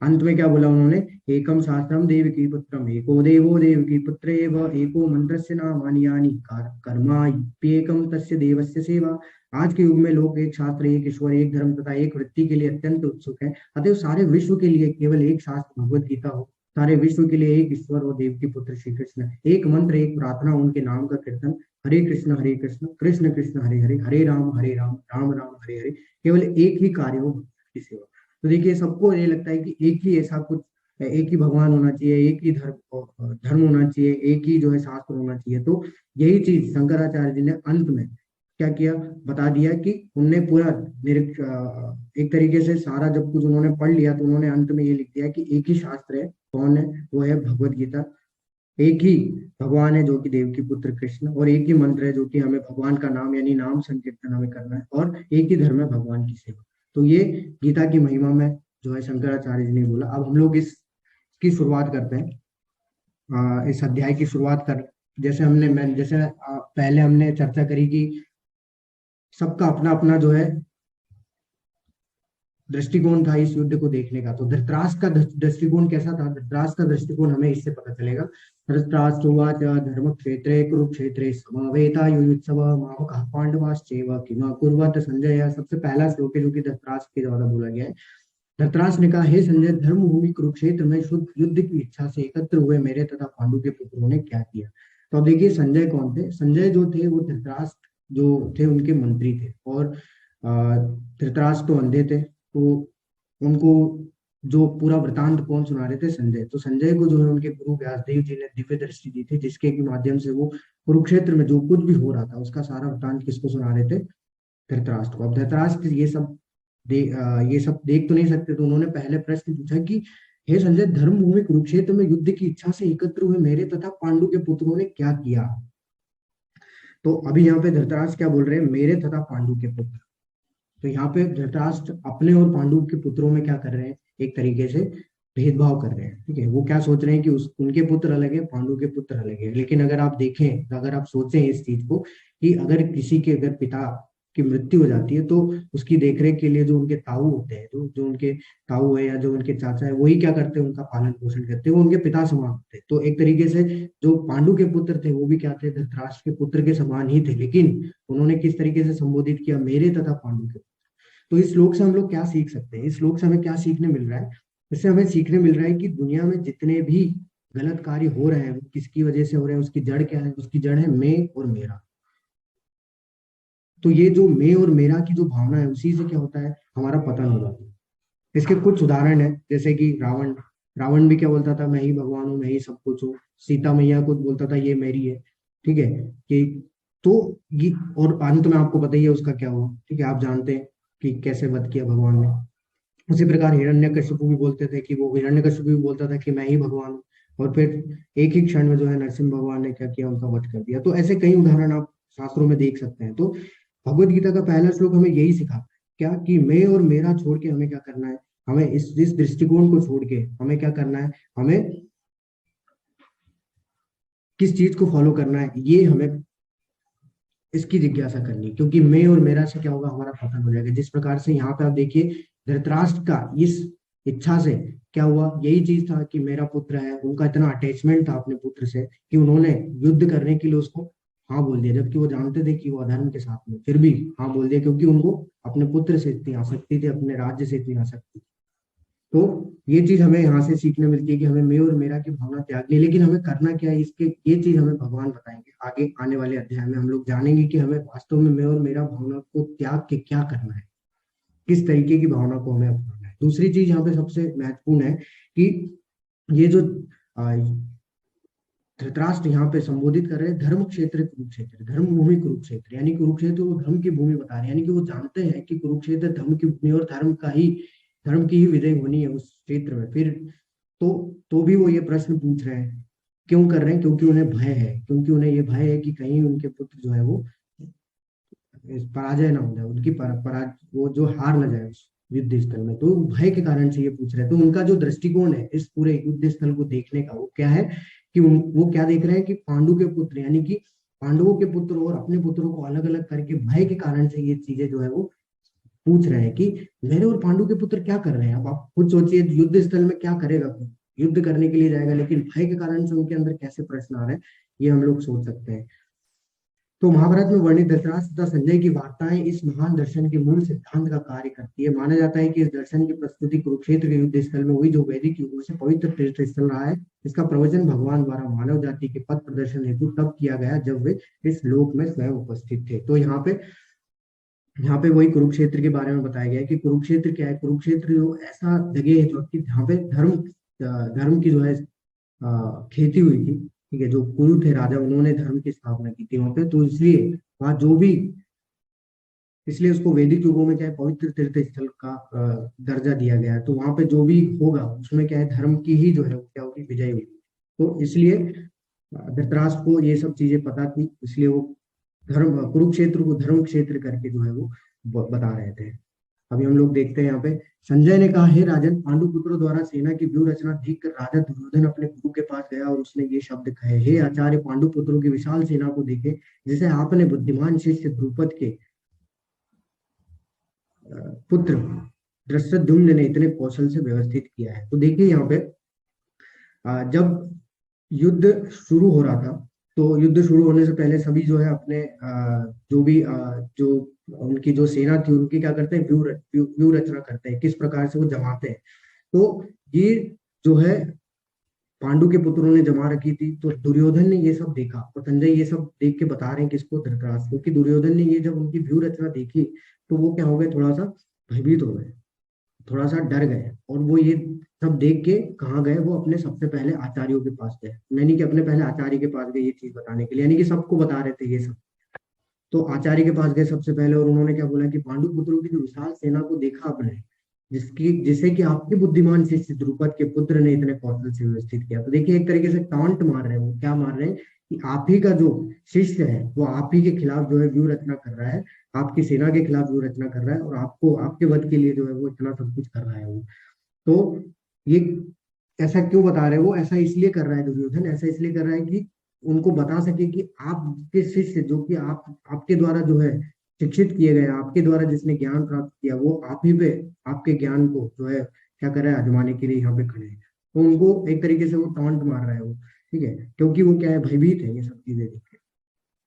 [SPEAKER 1] अंत में क्या बोला उन्होंने, एकम शास्त्रम देवकी पुत्रम एको देवो देवकी पुत्र एव एको मंत्रस्य नामानि यानि कर्माप्येकम तस्य देवस्य सेवा। आज के युग में लोग एक शास्त्र, एक ईश्वर, एक धर्म तथा एक वृत्ति के लिए अत्यंत उत्सुक हैं। अतः सारे विश्व के लिए केवल एक शास्त्र भगवत गीता हो, सारे विश्व के लिए एक ईश्वर और देव की पुत्र श्री कृष्ण, एक मंत्र, एक प्रार्थना, उनके नाम का कीर्तन, हरे कृष्ण कृष्ण कृष्ण हरे हरे, हरे राम राम राम हरे हरे, केवल एक ही कार्य हो, भगवत की सेवा। तो देखिए सबको ये लगता है कि एक ही ऐसा कुछ, एक ही भगवान होना चाहिए, एक ही धर्म होना चाहिए, एक ही जो है शास्त्र होना चाहिए। तो यही चीज शंकराचार्य जी ने अंत में क्या किया, बता दिया कि उनने पूरा एक तरीके से सारा जब कुछ उन्होंने पढ़ लिया तो उन्होंने अंत में ये लिख दिया कि एक ही शास्त्र है, कौन है, वो है भगवत गीता। एक ही भगवान है जो कि देव की पुत्र कृष्ण, और एक ही मंत्र है जो कि हमें भगवान का नाम यानी नाम संकीर्तन हमें करना है, और एक ही धर्म है भगवान की सेवा। तो ये गीता की महिमा में जो है शंकराचार्य जी ने बोला। अब हम लोग इसकी शुरुआत करते हैं, इस अध्याय की शुरुआत कर, जैसे पहले हमने चर्चा करी कि सबका अपना अपना जो है दृष्टिकोण था इस युद्ध को देखने का। तो धृतराष्ट्र का दृष्टिकोण कैसा था, धृतराष्ट्र का दृष्टिकोण हमें इससे पता चलेगा। धृतराष्ट्र उवाच धर्म क्षेत्रे कुरुक्षेत्रे समवेता युयुत्सव मामकः पांडवाश्चैव किम कुर्वत संजय। सबसे पहला श्लोक है जो कि धृतराष्ट्र के द्वारा बोला गया है। धृतराष्ट्र ने कहा, हे संजय, धर्म भूमि कुरुक्षेत्र में शुद्ध युद्ध की इच्छा से एकत्र हुए मेरे तथा पांडु के पुत्रों ने क्या किया। तो अब देखिए संजय कौन थे। संजय जो थे वो धृतराष्ट्र जो थे उनके मंत्री थे, और धृतराष्ट्र तो अंधे थे, तो उनको जो पूरा वृतांत कौन सुना रहे थे, संजय। तो संजय को जो है उनके गुरु व्यासदेव जी ने दिव्य दृष्टि दी थी, जिसके माध्यम से वो कुरुक्षेत्र में जो कुछ भी हो रहा था उसका सारा वृतांत किसको सुना रहे थे, धृतराष्ट्र को। अब धृतराष्ट्र ये सब देख तो नहीं सकते, तो उन्होंने पहले प्रश्न पूछा कि हे संजय, धर्म भूमि कुरुक्षेत्र में युद्ध की इच्छा से एकत्र हुए मेरे तथा पांडु के पुत्रों ने क्या किया। तो अभी यहाँ पे धृतराष्ट्र क्या बोल रहे हैं, मेरे तथा पांडु के पुत्र। तो यहाँ पे धृतराष्ट्र अपने और पांडु के पुत्रों में क्या कर रहे हैं, एक तरीके से भेदभाव कर रहे हैं। ठीक है, वो क्या सोच रहे हैं कि उनके पुत्र अलग है, पांडु के पुत्र अलग है। लेकिन अगर आप देखें, अगर आप सोचें इस चीज को कि अगर किसी के अगर पिता की मृत्यु हो जाती है तो उसकी देखरेख के लिए जो उनके ताऊ होते हैं, जो उनके ताऊ है या जो उनके चाचा है, वही क्या करते हैं, उनका पालन पोषण करते हैं, वो उनके पिता समान होते हैं। तो एक तरीके से जो पांडु के पुत्र थे वो भी क्या थे, धृतराष्ट्र के पुत्र के समान ही थे। लेकिन उन्होंने किस तरीके से संबोधित किया, मेरे तथा पांडु के। तो इस श्लोक से हम लोग क्या सीख सकते हैं, इस श्लोक से हमें क्या सीखने मिल रहा है। इससे हमें सीखने मिल रहा है कि दुनिया में जितने भी गलत कार्य हो रहे हैं वो किसकी वजह से हो रहे हैं, उसकी जड़ क्या है, उसकी जड़ है मैं और मेरा। तो ये जो मैं और मेरा की जो भावना है, उसी से क्या होता है, हमारा पतन हो जाता है। इसके कुछ उदाहरण है, जैसे कि रावण भी क्या बोलता था, मैं ही भगवान हूँ, मैं ही सब कुछ हूँ। सीता मैया को बोलता था ये मेरी है। ठीक है, कि तो ये, और अंत में आपको पता ही है उसका क्या हुआ। ठीक है, आप जानते हैं कि कैसे वध किया भगवान ने। उसी प्रकार हिरण्यकशिपु भी बोलते थे कि हिरण्यकशिपु भी बोलता था कि मैं ही भगवान हूँ, और फिर एक ही क्षण में जो है नरसिंह भगवान ने क्या किया, उनका वध कर दिया। तो ऐसे कई उदाहरण आप शास्त्रों में देख सकते हैं। तो भगवत गीता का पहला श्लोक हमें यही सिखाता है क्या, कि मैं और मेरा छोड़ के हमें क्या करना है, हमें इस दृष्टिकोण को छोड़ के हमें क्या करना है, हमें किस चीज को फॉलो करना है, ये हमें इसकी जिज्ञासा करनी। क्योंकि मैं और मेरा से क्या होगा, हमारा पतन हो जाएगा। जिस प्रकार से यहाँ पे आप देखिए धृतराष्ट्र का इस इच्छा से क्या हुआ, यही चीज था कि मेरा पुत्र है, उनका इतना अटैचमेंट था अपने पुत्र से कि उन्होंने युद्ध करने के लिए उसको हाँ बोल दिया, जबकि वो जानते थे कि वो अधर्म के साथ में, फिर भी हाँ बोल दिया, क्योंकि उनको अपने पुत्र से इतनी आसक्ति थी, अपने राज्य से इतनी आसक्ति। तो ये चीज हमें यहाँ से सीखने मिलती है कि हमें मैं और मेरा की भावना त्यागनी। लेकिन हमें करना क्या है, इसके ये चीज हमें भगवान बताएंगे आगे आने वाले अध्याय में। हम लोग जानेंगे कि हमें वास्तव में मैं और मेरा भावना को त्याग के क्या करना है, किस तरीके की भावना को हमें अपनाना है। दूसरी चीज यहाँ पे सबसे महत्वपूर्ण है कि ये जो धृतराष्ट्र यहाँ पे संबोधित कर रहे हैं धर्म क्षेत्र कुरुक्षेत्र, धर्म भूमि कुरुक्षेत्र, यानी कुरुक्षेत्र वो धर्म की भूमि बता रहे हैं। यानी कि वो जानते हैं कि कुरुक्षेत्र धर्म की भूमि और धर्म की ही विजय होनी है उस क्षेत्र में। फिर तो भी वो ये प्रश्न पूछ रहे हैं, क्यों कर रहे हैं, क्योंकि उन्हें भय है, क्योंकि उन्हें ये भय है कि कहीं उनके पुत्र जो है वो पराजय ना हो जाए, उनकी वो जो हार ना जाए युद्ध स्थल में, तो भय के कारण से ये पूछ रहे हैं। तो उनका जो दृष्टिकोण है इस पूरे युद्ध स्थल को देखने का, वो क्या है कि वो क्या देख रहे हैं कि पांडु के पुत्र, यानी कि पांडवों के पुत्र और अपने पुत्रों को अलग अलग करके भय के कारण से ये चीजें जो है वो पूछ रहे हैं कि मेरे और पांडु के पुत्र क्या कर रहे हैं। अब आप खुद सोचिए, युद्ध स्थल में क्या करेगा कोई, युद्ध करने के लिए जाएगा, लेकिन भय के कारण से उनके अंदर कैसे प्रश्न आ रहे हैं, ये हम लोग सोच सकते हैं। तो महाभारत में वर्णित धृतराष्ट्र तथा संजय की वार्ताएं इस महान दर्शन के मूल सिद्धांत का कार्य करती है। माना जाता है कि इस दर्शन की प्रस्तुति कुरुक्षेत्र के युद्ध स्थल में हुई, जो वैदिक युगों से पवित्र तीर्थ स्थल रहा है। इसका प्रवचन भगवान द्वारा मानव जाति के पथ प्रदर्शन हेतु तब किया गया जब वे इस लोक में स्वयं उपस्थित थे। तो यहाँ पे वही कुरुक्षेत्र के बारे में बताया गया है कि कुरुक्षेत्र क्या है। कुरुक्षेत्र जो ऐसा जगह है जो कि जहाँ पे धर्म की जो है खेती हुई थी, ठीक है। जो कुरु थे राजा, उन्होंने धर्म की स्थापना की थी वहां पे, तो इसलिए वहां इसलिए उसको वैदिक युगों में क्या है, पवित्र तीर्थ स्थल का दर्जा दिया गया है। तो वहां पे जो भी होगा उसमें क्या है, धर्म की ही जो है वो क्या होगी, विजय होगी। तो इसलिए धृतराष्ट्र को ये सब चीजें पता थी, इसलिए वो कुरुक्षेत्र को धर्म क्षेत्र करके जो है वो बता रहे थे। अभी हम लोग देखते हैं यहाँ पे, संजय ने कहा, हे राजन, पांडु पुत्रों द्वारा सेना की व्यूह रचना देखकर राजा दुर्योधन अपने गुरु के पास गया और उसने ये शब्द कहे, हे आचार्य, पांडु पुत्रों की विशाल सेना को देखे, जिसे आपने बुद्धिमान शिष्य द्रुपद के पुत्र धृष्टद्युम्न ने इतने कौशल से व्यवस्थित किया है। तो देखिए यहाँ पे जब युद्ध शुरू हो रहा था, तो युद्ध शुरू होने से पहले सभी जो है अपने जो उनकी जो सेना थी उनकी क्या करते हैं, व्यूह रचना करते हैं, किस प्रकार से वो जमाते हैं। तो ये जो है पांडु के पुत्रों ने जमा रखी थी। तो दुर्योधन ने ये सब देखा, और संजय ये सब देख के बता रहे हैं किसको, धृतराष्ट्र को, कि दुर्योधन ने ये जब उनकी व्यूह रचना देखी तो वो क्या हो गए, थोड़ा सा भयभीत हो गए, थोड़ा सा डर गए, और वो ये सब देख के कहाँ गए, वो अपने सबसे पहले आचार्यों के पास गए, यानी कि अपने पहले आचार्य के पास गए ये चीज बताने के लिए, यानी कि सबको बता रहे थे ये सब। तो आचार्य के पास गए सबसे पहले, और उन्होंने क्या बोला कि पांडु पुत्रों की जो विशाल सेना को देखा आपने, जिसे कि आपके बुद्धिमान शिष्य द्रुपद के पुत्र ने इतने कौशल से व्यवस्थित किया। तो देखिए एक तरीके से टॉन्ट मार रहे हैं, वो क्या मार रहे हैं कि आप ही का जो शिष्य है वो आप ही के खिलाफ जो है व्यूह रचना कर रहा है, आपकी सेना के खिलाफ व्यूह रचना कर रहा है, और आपको आपके वध के लिए जो है वो इतना सब कुछ कर रहा है वो। तो ये ऐसा क्यों बता रहे हैं, वो ऐसा इसलिए कर रहा है, दुर्योधन ऐसा इसलिए कर रहा है कि उनको बता सके कि आपके शिष्य, जो कि आपके द्वारा जो है शिक्षित किए गए, आपके द्वारा जिसने ज्ञान प्राप्त किया, वो आप ही पे आपके ज्ञान को जो है क्या कर रहा है, आजमाने के लिए यहाँ पे खड़े हैं। तो उनको एक तरीके से वो टॉन्ट मार रहा है वो, ठीक है, क्योंकि वो क्या है, भयभीत है ये सब चीजें देख के।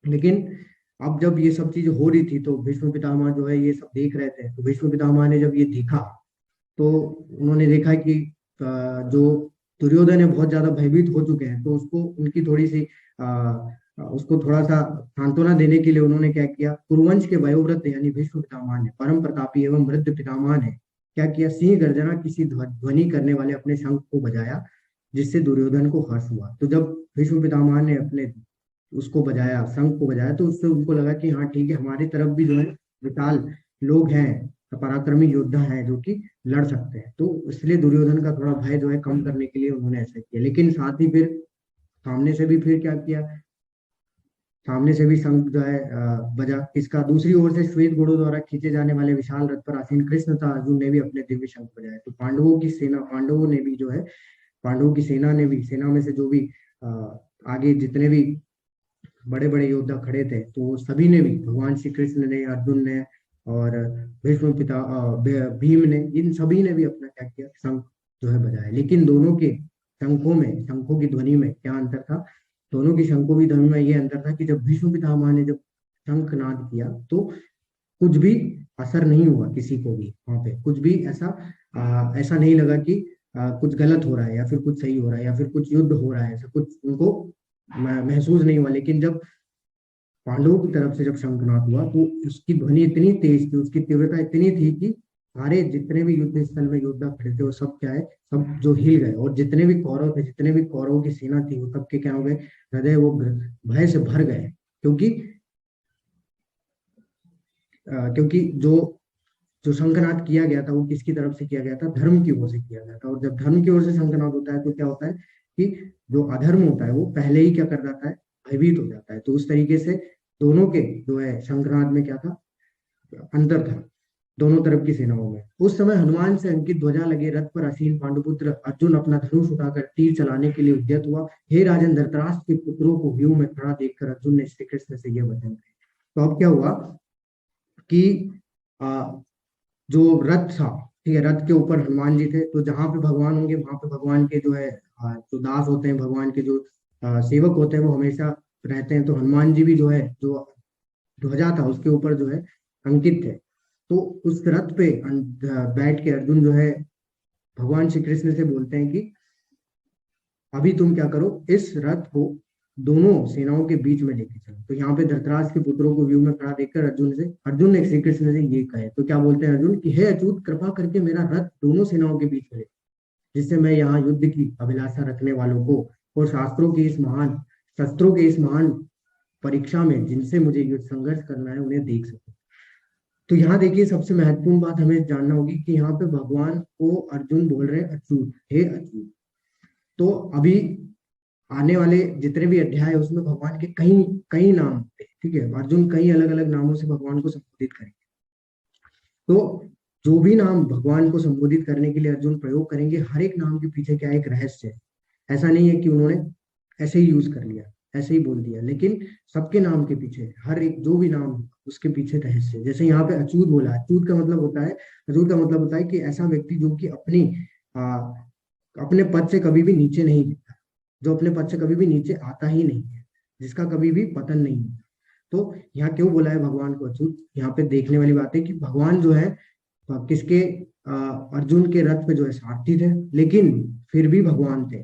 [SPEAKER 1] लेकिन अब जब ये सब चीजें हो रही थी तो भीष्म पितामह जो है ये सब देख रहे थे। तो भीष्म पितामह ने जब ये देखा तो उन्होंने देखा कि जो दुर्योधन है बहुत ज्यादा भयभीत हो चुके हैं, तो उसको उनकी थोड़ी सी उसको थोड़ा सा सांत्वना देने के लिए उन्होंने क्या किया, कुरुवंश के वयोवृद्ध यानी भीष्म पितामह ने, परम प्रतापी एवं वृद्ध पितामह ने क्या किया, सिंह गर्जना किसी ध्वनि करने वाले अपने शंख को बजाया, जिससे दुर्योधन को हर्ष हुआ। तो जब भीष्म पितामह ने अपने उसको बजाया, शंख को बजाया, तो उससे उनको लगा कि हाँ ठीक है, हमारी तरफ भी जो है विशाल लोग हैं, पराक्रमी योद्धा हैं जो कि लड़ सकते हैं। तो इसलिए दुर्योधन का थोड़ा भय जो है कम करने के लिए उन्होंने ऐसा किया। लेकिन साथ ही फिर सामने से भी फिर क्या किया, सामने से भी शंख जो है बजा किसका, दूसरी ओर से श्वेत घोड़ों द्वारा खींचे जाने वाले विशाल रथ पर आसीन कृष्ण तथा अर्जुन ने भी अपने दिव्य शंख बजाए। तो पांडवों की सेना ने भी सेना में से जो भी आगे जितने भी बड़े बड़े योद्धा खड़े थे, तो सभी ने भी, भगवान श्री कृष्ण ने, अर्जुन ने और भीष्म भीम ने, इन सभी ने भी अपना क्या किया, शंख जो है बजाया। लेकिन दोनों के शंखों की ध्वनि में क्या अंतर था, दोनों की शंखों की ध्वनि में ये अंतर था कि जब भीष्म पितामह ने जब शंखनाद किया तो कुछ भी असर नहीं हुआ, किसी को भी वहां पे कुछ भी ऐसा नहीं लगा कि कुछ गलत हो रहा है या फिर कुछ सही हो रहा है या फिर कुछ युद्ध हो रहा है, ऐसा कुछ उनको महसूस नहीं हुआ। लेकिन जब पांडवों की तरफ से जब शंखनाद हुआ तो उसकी ध्वनि इतनी तेज थी, उसकी तीव्रता इतनी थी कि सारे जितने भी युद्ध स्थल में योद्धा खड़े थे वो सब क्या है, सब जो हिल गए, और जितने भी कौरव थे, जितने भी कौरवों की सेना थी, वो सबके क्या हो गए, हृदय वो भय से भर गए। क्योंकि जो शंखनाद किया गया था वो किसकी तरफ से किया गया था, धर्म की ओर से किया गया था। और जब धर्म की ओर से शंखनाद होता है तो क्या होता है कि जो अधर्म होता है वो पहले ही क्या कर जाता है, भयभीत हो जाता है। तो उस तरीके से दोनों के जो है शंखनाद में क्या था, अंतर था। दोनों तरफ की सेनाओं में। उस समय हनुमान से अंकित ध्वजा लगे रथ पर आसीन पांडुपुत्र अर्जुन अपना धनुष उठाकर तीर चलाने के लिए उद्यत हुआ। हे राजन, धृतराष्ट्र के पुत्रों को व्यूह में खड़ा देखकर अर्जुन ने श्री कृष्ण से यह वचन कहे। तो अब क्या हुआ कि जो रथ था, ठीक है, रथ के ऊपर हनुमान जी थे, तो जहां पे भगवान होंगे वहां पे भगवान के जो है जो दास होते हैं, भगवान के जो सेवक होते हैं वो हमेशा रहते हैं। तो हनुमान जी भी जो है जो ध्वजा था उसके ऊपर जो है अंकित थे। तो उस रथ पे बैठ के अर्जुन जो है भगवान श्री कृष्ण से बोलते हैं कि अभी तुम क्या करो, इस रथ को दोनों सेनाओं के बीच में लेके चलो। तो यहाँ पे धृतराष्ट्र के पुत्रों को व्यू में खड़ा देखकर अर्जुन ने श्री कृष्ण से ये कहे। तो क्या बोलते हैं अर्जुन कि हे अच्युत, कृपा करके मेरा रथ दोनों सेनाओं के बीच में ले, जिससे मैं यहाँ युद्ध की अभिलाषा रखने वालों को और शस्त्रों के इस महान परीक्षा में जिनसे मुझे युद्ध संघर्ष करना है उन्हें देख सकूं। तो यहाँ देखिए, सबसे महत्वपूर्ण बात हमें जानना होगी कि यहाँ पे भगवान को अर्जुन बोल रहे हैं अच्युत, हे अच्युत। तो अभी आने वाले जितने भी अध्याय है उसमें भगवान के कई नाम होते हैं, ठीक है। अर्जुन कई अलग अलग नामों से भगवान को संबोधित करेंगे। तो जो भी नाम भगवान को संबोधित करने के लिए अर्जुन प्रयोग करेंगे, हर एक नाम के पीछे क्या एक रहस्य है। ऐसा नहीं है कि उन्होंने ऐसे ही यूज कर लिया, ऐसे ही बोल दिया, लेकिन सबके नाम के पीछे, हर एक जो भी नाम उसके पीछे रहस्य है। जैसे यहाँ पे अच्युत बोला, अच्युत का मतलब होता है कि ऐसा व्यक्ति जो कि अपने पद से कभी भी नीचे नहीं गिरता, जो अपने पद से कभी भी नीचे आता ही नहीं है, जिसका कभी भी पतन नहीं होता। तो यहाँ क्यों बोला है भगवान को अच्युत? यहाँ पे देखने वाली बात है कि भगवान जो है किसके अर्जुन के रथ पे जो है सारथी थे, लेकिन फिर भी भगवान थे,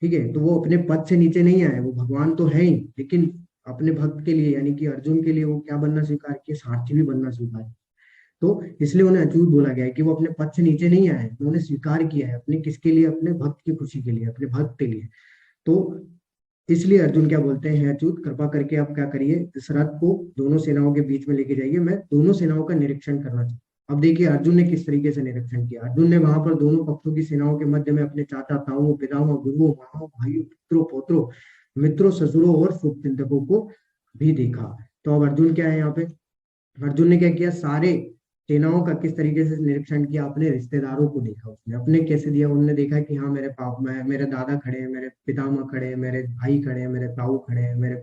[SPEAKER 1] ठीक है। तो वो अपने पद से नीचे नहीं आए, वो भगवान तो है ही, लेकिन अपने भक्त के लिए यानी कि अर्जुन के लिए वो क्या बनना स्वीकार किया, सारथी भी बनना स्वीकार किया। तो इसलिए उन्हें अच्युत बोला गया है कि वो अपने पद से नीचे नहीं आए, उन्होंने स्वीकार किया है अपने किसके लिए, अपने भक्त की खुशी के लिए, अपने भक्त के लिए। तो इसलिए अर्जुन क्या बोलते हैं, अच्युत कृपा करके आप क्या करिए, इस रथ को दोनों सेनाओं के बीच में लेके जाइए, मैं दोनों सेनाओं का निरीक्षण करना चाहता हूँ। अब देखिए अर्जुन ने किस तरीके से निरीक्षण किया। अर्जुन ने वहां पर दोनों पक्षों की सेनाओं के मध्य में अपने चाचा ताओं, पिताओं, गुरुओं, माओ, भाइयों, पुत्रों, पौत्रों, मित्रों, ससुरों और शुभचिंतकों को भी देखा। तो अब अर्जुन क्या है यहाँ पे, अर्जुन ने क्या किया, सारे सेनाओं का किस तरीके से निरीक्षण किया, अपने रिश्तेदारों को देखा। उसने अपने कैसे दिया, उन्होंने देखा कि हाँ मेरे दादा खड़े हैं, मेरे पितामह खड़े हैं, मेरे भाई खड़े हैं, मेरे ताऊ खड़े हैं, मेरे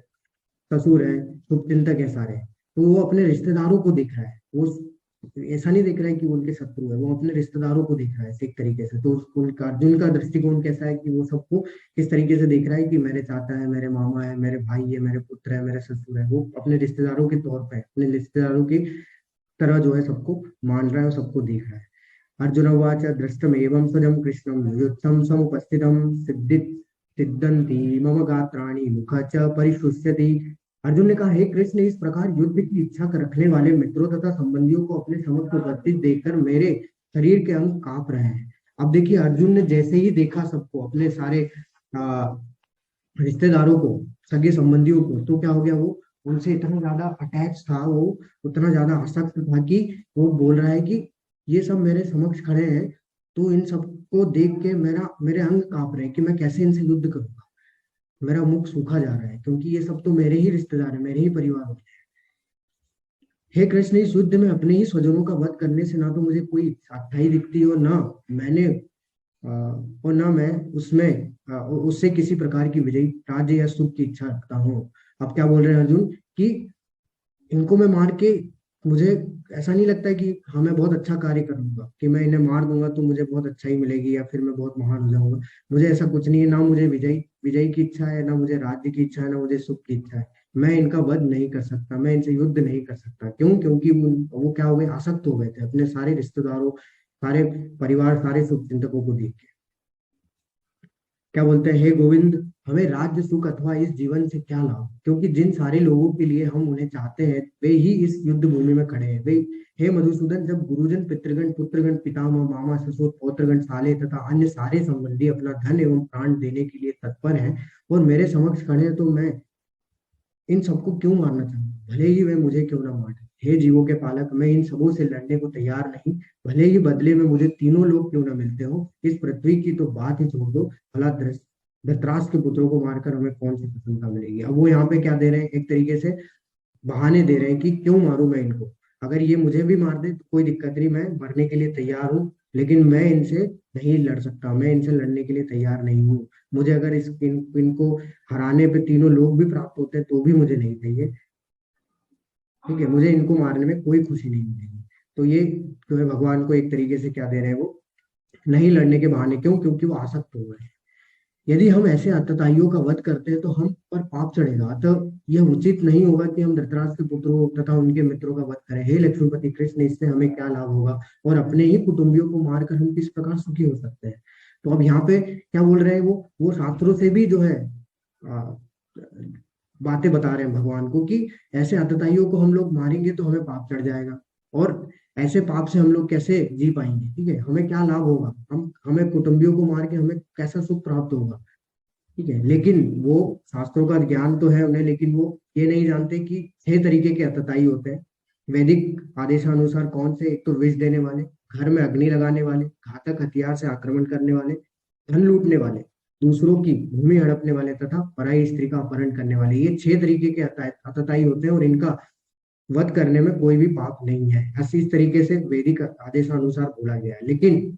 [SPEAKER 1] ससुर है, शुभचिंतक है सारे। तो वो अपने रिश्तेदारों को देख रहा है, वो ऐसा नहीं देख रहा है कि उनके शत्रु है, वो अपने रिश्तेदारों को देख रहा है एक तरीके से। तो उनका अर्जुन का दृष्टिकोण कैसा है कि वो सबको किस तरीके से देख रहा है कि मेरे चाचा है, मेरे मामा है, मेरे भाई है, मेरे पुत्र है, मेरे ससुर है। वो अपने रिश्तेदारों के तौर पर, अपने रिश्तेदारों की तरह जो है सबको मान रहा है और सबको देख रहा है। अर्जुन उवाच दृष्टम एवं स्वजम कृष्णम युद्धम समुपस्थितम सिद्धंति मम गात्राणि मुख च परिशुष्यति। अर्जुन ने कहा, हे कृष्ण, इस प्रकार युद्ध की इच्छा रखने वाले मित्रों तथा संबंधियों को अपने समक्ष उपस्थित देखकर मेरे शरीर के अंग कांप रहे हैं। अब देखिए अर्जुन ने जैसे ही देखा सबको, अपने सारे रिश्तेदारों को, सगे संबंधियों को, तो क्या हो गया, वो उनसे इतना ज्यादा अटैच था, वो उतना ज्यादा आसक्त था कि वो बोल रहा है कि ये सब मेरे समक्ष खड़े हैं, तो इन सबको देख के मेरे अंग कांप रहे हैं कि मैं कैसे इनसे युद्ध करूंगा, मेरा मुख सूखा जा रहा है, क्योंकि ये सब तो मेरे ही रिश्तेदार हैं, मेरे ही परिवार होते हैं। हे कृष्ण, इस युद्ध में अपने ही स्वजनों का वध करने से ना तो मुझे कोई अच्छाई दिखती और ना मैं उससे किसी प्रकार की विजयी राज्य या सुख की इच्छा रखता हूँ। अब क्या बोल रहे हैं अर्जुन कि इनको मैं मार के, मुझे ऐसा नहीं लगता है कि हाँ मैं बहुत अच्छा कार्य करूंगा, कि मैं इन्हें मार दूंगा तो मुझे बहुत अच्छाई मिलेगी या फिर मैं बहुत महान हो जाऊंगा। मुझे ऐसा कुछ नहीं है, ना मुझे विजयी की इच्छा है, ना मुझे राज्य की इच्छा है, ना मुझे सुख की इच्छा है। मैं इनका वध नहीं कर सकता, मैं इनसे युद्ध नहीं कर सकता। क्यों? क्योंकि वो क्या हो गए, आसक्त हो गए थे अपने सारे रिश्तेदारों, सारे परिवार, सारे शुभचिंतकों को देख के। क्या बोलते हैं, हे गोविंद, हमें राज्य सुख अथवा इस जीवन से क्या लाभ, क्योंकि जिन सारे लोगों के लिए हम उन्हें चाहते हैं वे ही इस युद्ध भूमि में खड़े हैं। वे, हे मधुसूदन, जब गुरुजन, पितृगण, पुत्रगण, पितामह, मामा, ससुर, पौत्रगण, साले तथा अन्य सारे संबंधी अपना धन एवं प्राण देने के लिए तत्पर हैं और मेरे समक्ष खड़े हैं, तो मैं इन सबको क्यों मारना चाहूंगा, भले ही वे मुझे क्यों ना मारे। हे जीवों के पालक, मैं इन सबों से लड़ने को तैयार नहीं, भले ही बदले में मुझे तीनों लोग क्यों ना मिलते हो। इस पृथ्वी की तो बात ही छोड़ दो, भला धृतराष्ट्र के पुत्रों को मारकर हमें कौन सी प्रसन्नता मिलेगी। अब वो यहाँ पे क्या दे रहे हैं, एक तरीके से बहाने दे रहे हैं कि क्यों मारूं मैं इनको। अगर ये मुझे भी मार दे तो कोई दिक्कत नहीं, मैं मरने के लिए तैयार हूँ, लेकिन मैं इनसे नहीं लड़ सकता, मैं इनसे लड़ने के लिए तैयार नहीं हूँ। मुझे अगर इनको हराने पे तीनों लोग भी प्राप्त होते हैं तो भी मुझे नहीं चाहिए, ठीक है, मुझे इनको मारने में कोई खुशी नहीं मिलेगी। तो ये जो है भगवान को एक तरीके से क्या दे रहे हैं, वो नहीं लड़ने के बहाने। क्यों? क्योंकि वो आसक्त हो गए हैं। यदि हम ऐसे आतताइयों का वध करते हैं तो हम पर पाप चढ़ेगा, अतः यह उचित नहीं होगा कि हम धृतराष्ट्र के पुत्रों तथा उनके मित्रों का वध करें। हे लक्ष्मीपति कृष्ण, इससे हमें क्या लाभ होगा और अपने ही कुटुंबियों को मारकर हम किस प्रकार सुखी हो सकते हैं। तो अब यहाँ पे क्या बोल रहे हैं, वो शास्त्रों से भी जो है आ, बातें बता रहे हैं भगवान को कि ऐसे आतताइयों को हम लोग मारेंगे तो हमें पाप चढ़ जाएगा, और ऐसे पाप से हम लोग कैसे जी पाएंगे, ठीक है, हमें क्या लाभ होगा, हमें कुटुंबियों को मार के हमें कैसा सुख प्राप्त होगा, ठीक है। लेकिन वो शास्त्रों का ज्ञान तो है उन्हें, लेकिन वो ये नहीं जानते कि 6 तरीके के आतताई होते हैं वैदिक आदेशानुसार। कौन से? एक तो विष देने वाले, घर में अग्नि लगाने वाले, घातक हथियार से आक्रमण करने वाले, धन लूटने वाले, दूसरों की भूमि हड़पने वाले तथा पराई स्त्री का अपहरण करने वाले। ये 6 तरीके के आतताई होते हैं और इनका वध करने में कोई भी पाप नहीं है, ऐसी इस तरीके से वैदिक आदेशानुसार बोला गया है। लेकिन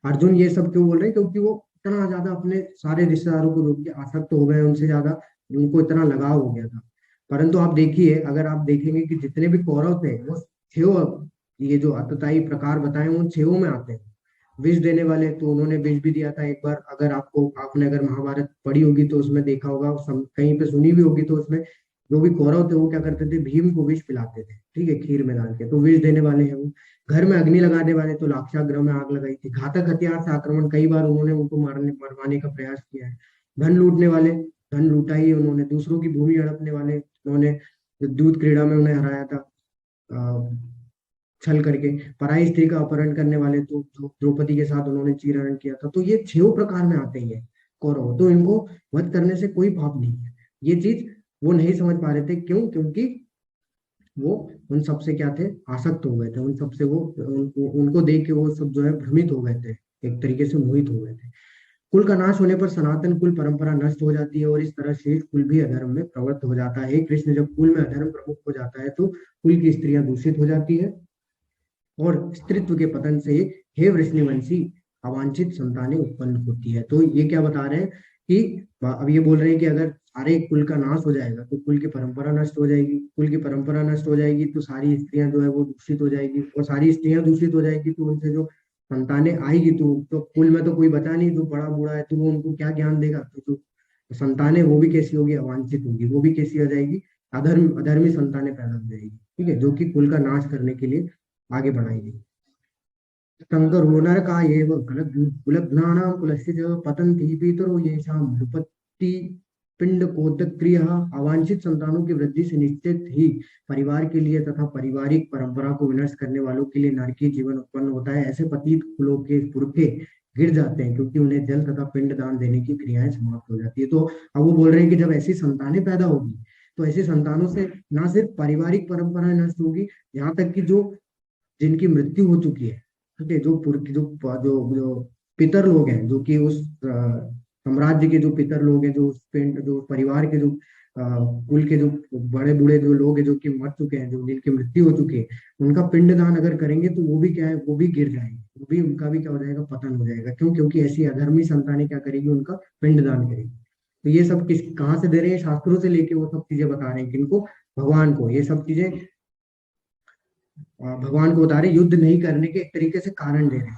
[SPEAKER 1] अर्जुन ये सब क्यों बोल रहे हैं? क्योंकि वो इतना ज्यादा अपने सारे रिश्तेदारों को रोक के आसक्त हो गए, उनसे ज्यादा उनको इतना लगाव हो गया था। परंतु आप देखिए, अगर आप देखेंगे कि जितने भी कौरव थे वो 6 ये जो आतताई प्रकार बताए उन 6 में आते हैं। विष देने वाले, तो उन्होंने विष भी दिया था एक बार। अगर आपने अगर महाभारत पढ़ी होगी तो उसमें देखा होगा, कहीं पे सुनी भी होगी, तो उसमें जो भी कौरव थे वो क्या करते थे, भीम को विष पिलाते थे, ठीक है, खीर में डाल के। तो विष देने वाले हैं वो। घर में अग्नि लगाने वाले, तो लाक्षागृह में आग लगाई थी। घातक हथियार से आक्रमण, कई बार उन्होंने उनको मरवाने का प्रयास किया है। धन लूटने वाले, धन लूटा ही उन्होंने। दूसरों की भूमि हड़पने वाले, उन्होंने दूध क्रीड़ा में उन्हें हराया था छल करके। पराई स्त्री का अपहरण करने वाले, तो द्रौपदी के साथ उन्होंने चीरहरण किया था। तो ये 6 प्रकार में आते ही है कौरव, तो इनको वध करने से कोई पाप नहीं है। ये चीज वो नहीं समझ पा रहे थे। क्यों? क्योंकि वो उन सबसे क्या थे, आसक्त हो गए थे। उन सबसे वो उनको देख के वो सब जो है भ्रमित हो गए थे, एक तरीके से मोहित हो गए थे। कुल का नाश होने पर सनातन कुल परंपरा नष्ट हो जाती है और इस तरह शेष कुल भी अधर्म में प्रवृत्त हो जाता है। कृष्ण, जब कुल में अधर्म प्रमुख हो जाता है तो कुल की स्त्रियां दूषित हो जाती है और स्त्रीत्व के पतन से हे वृष्णिवंशी अवांछित संतानें उत्पन्न होती है। तो ये क्या बता रहे हैं कि अब ये बोल रहे हैं कि अगर सारे कुल का नाश हो जाएगा तो कुल की परंपरा नष्ट हो जाएगी। कुल की परंपरा नष्ट हो जाएगी तो सारी स्त्रियां जो है वो दूषित हो जाएगी, और सारी स्त्रियां दूषित हो जाएगी तो उनसे जो संतानें आएगी तो कुल में तो कोई बचा नहीं, जो बड़ा बूढ़ा है तो वो उनको क्या ज्ञान देगा। तो जो संतानें वो भी कैसी होगी, अवांछित होगी, वो भी कैसी हो जाएगी, अधर्मी संतानें पैदा हो जाएगी, ठीक है, जो कि कुल का नाश करने के लिए आगे बढ़ाई गई। शंकरो नरकायेव कुलघ्नानां कुलस्य च पतन्ति पितरो येषां विपत्ति पिंडकोदक्रिय। अवांछित संतानों की वृद्धि से निश्चित ही परिवार के लिए तथा पारिवारिक परंपरा को विनष्ट करने वालों के लिए नरकीय जीवन उत्पन्न होता है। ऐसे पतित कुलों के पुरखे गिर जाते हैं क्योंकि उन्हें जल तथा पिंड दान देने की क्रियाएं समाप्त हो जाती है। तो अब वो बोल रहे हैं कि जब ऐसी संतानें पैदा होगी तो ऐसी संतानों से ना सिर्फ पारिवारिक परंपराएं नष्ट होगी, यहाँ तक कि जो जिनकी मृत्यु हो चुकी है, ठीक है, जो पितर लोग हैं, जो कि उस साम्राज्य के जो पितर लोग हैं, जो उस पिंड, जो परिवार के जो कुल के जो बड़े बूढ़े जो लोग हैं जो कि मर चुके हैं, जो जिनकी मृत्यु हो चुकी है, उनका पिंडदान अगर करेंगे तो वो भी क्या है, वो भी गिर जाएंगे, वो भी, उनका भी क्या हो जाएगा, पतन हो जाएगा। क्यों? क्योंकि ऐसी अधर्मी संतानें क्या करेगी, उनका पिंडदान करेगी। तो ये सब कहाँ से दे रहे हैं? शास्त्रों से लेके वो सब चीजें बता रहे हैं किनको? भगवान को। ये सब चीजें भगवान को बता रहे, युद्ध नहीं करने के एक तरीके से कारण दे रहे हैं।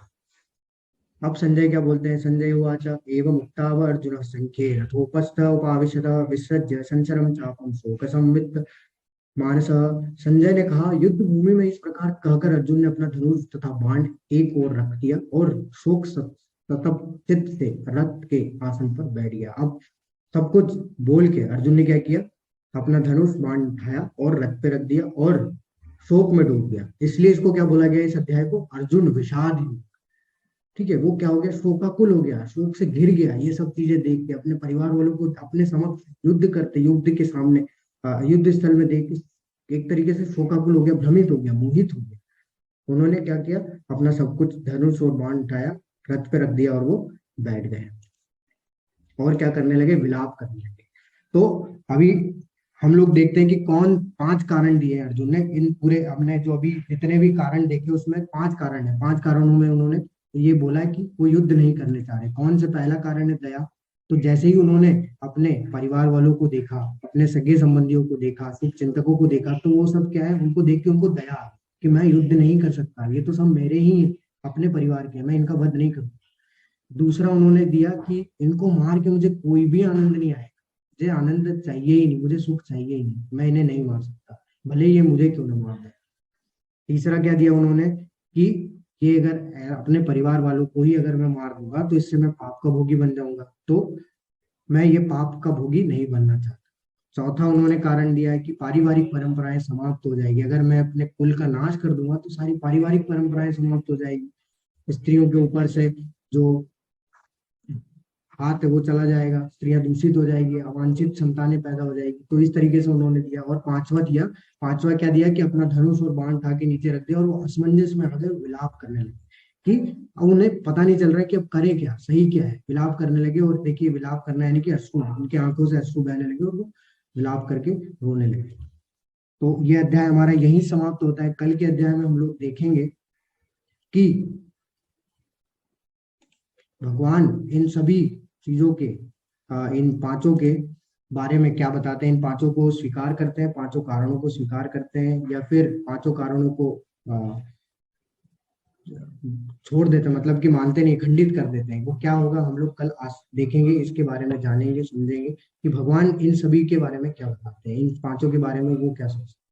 [SPEAKER 1] अब संजय क्या बोलते हैं? संजय उवाच एवं मुक्ताव अर्जुन संख्ये रथोपस्थ उपाविशत विसृज्य संचरम चापम शोक संवित मानस। संजय ने कहा, युद्ध भूमि में इस प्रकार कहकर अर्जुन ने अपना धनुष तथा बाण एक ओर रख दिया और शोक सतप चित्त से रथ के आसन पर बैठ गया। अब सब कुछ बोल के अर्जुन ने क्या किया, अपना धनुष बाण उठाया और रथ पे रख दिया और शोक में डूब गया। इसलिए इसको क्या बोला गया इस अध्याय को? अर्जुन विषाद युग, ठीक है। वो क्या हो गया? शोकाकुल हो गया, शोक से घिर गया। ये सब चीजें देख के अपने परिवार वालों को अपने समक्ष युद्ध करते, युद्ध के सामने युद्ध स्थल में देख के एक तरीके से शोकाकुल हो गया, भ्रमित हो गया, मोहित हो गया। उन्होंने क्या किया, अपना सब कुछ धनुष और बाण उठाया, रथ पे रख दिया और वो बैठ गए और क्या करने लगे, विलाप करने लगे। तो अभी हम लोग देखते हैं कि कौन 5 कारण दिए अर्जुन ने। इन पूरे हमने जो अभी जितने भी कारण देखे उसमें 5 कारण है। 5 कारणों में उन्होंने ये बोला कि वो युद्ध नहीं करने चाह रहे। कौन से पहला कारण है? दया। तो जैसे ही उन्होंने अपने परिवार वालों को देखा, अपने सगे संबंधियों को देखा, शुभ चिंतकों को देखा, तो वो सब क्या है, उनको देख के उनको दया आ गई कि मैं युद्ध नहीं कर सकता, ये तो सब मेरे ही अपने परिवार के हैं, मैं इनका वध नहीं करूँ। दूसरा उन्होंने दिया कि इनको मार के मुझे कोई भी आनंद नहीं आएगा, मुझे आनंद चाहिए ही नहीं, मुझे सुख चाहिए ही नहीं, मैं इन्हें नहीं मार सकता, भले ये मुझे क्यों ना मार दे। तीसरा क्या दिया उन्होंने कि ये अगर अपने परिवार वालों को ही अगर मैं मार दूंगा तो इससे मैं पाप का भोगी बन जाऊंगा, तो मैं ये पाप का भोगी नहीं बनना चाहता। चौथा उन्होंने कारण दिया है कि पारिवारिक परंपराएं समाप्त हो जाएगी। अगर मैं अपने कुल का नाश कर दूंगा तो सारी पारिवारिक परंपराएं समाप्त हो जाएगी। स्त्रियों के ऊपर से जो हाथ है वो चला जाएगा, स्त्रियां दूषित हो जाएगी, अवांछित संतानें पैदा हो जाएगी। तो इस तरीके से उन्होंने दिया। और पांचवा क्या दिया कि अपना धनुष और बाण उठा के नीचे रख दिया और वो असमंजस में आ गए, विलाप करने लगे कि अब उन्हें पता नहीं चल रहा है कि अब करें क्या, सही क्या है। विलाप करने लगे। और देखिए विलाप करना यानी कि अश्रु, उनकी आंखों से अश्रु बहने लगे और वो विलाप करके रोने लगे। तो ये अध्याय हमारा यही समाप्त होता है। कल के अध्याय में हम लोग देखेंगे कि भगवान इन सभी चीजों के इन पांचों के बारे में क्या बताते हैं। इन पांचों को स्वीकार करते हैं, पांचों कारणों को स्वीकार करते हैं, या फिर पांचों कारणों को छोड़ देते हैं, मतलब कि मानते नहीं, खंडित कर देते हैं। वो क्या होगा हम लोग कल आज देखेंगे, इसके बारे में जानेंगे, समझेंगे कि भगवान इन सभी के बारे में क्या बताते हैं, इन पांचों के बारे में वो क्या सोचते हैं।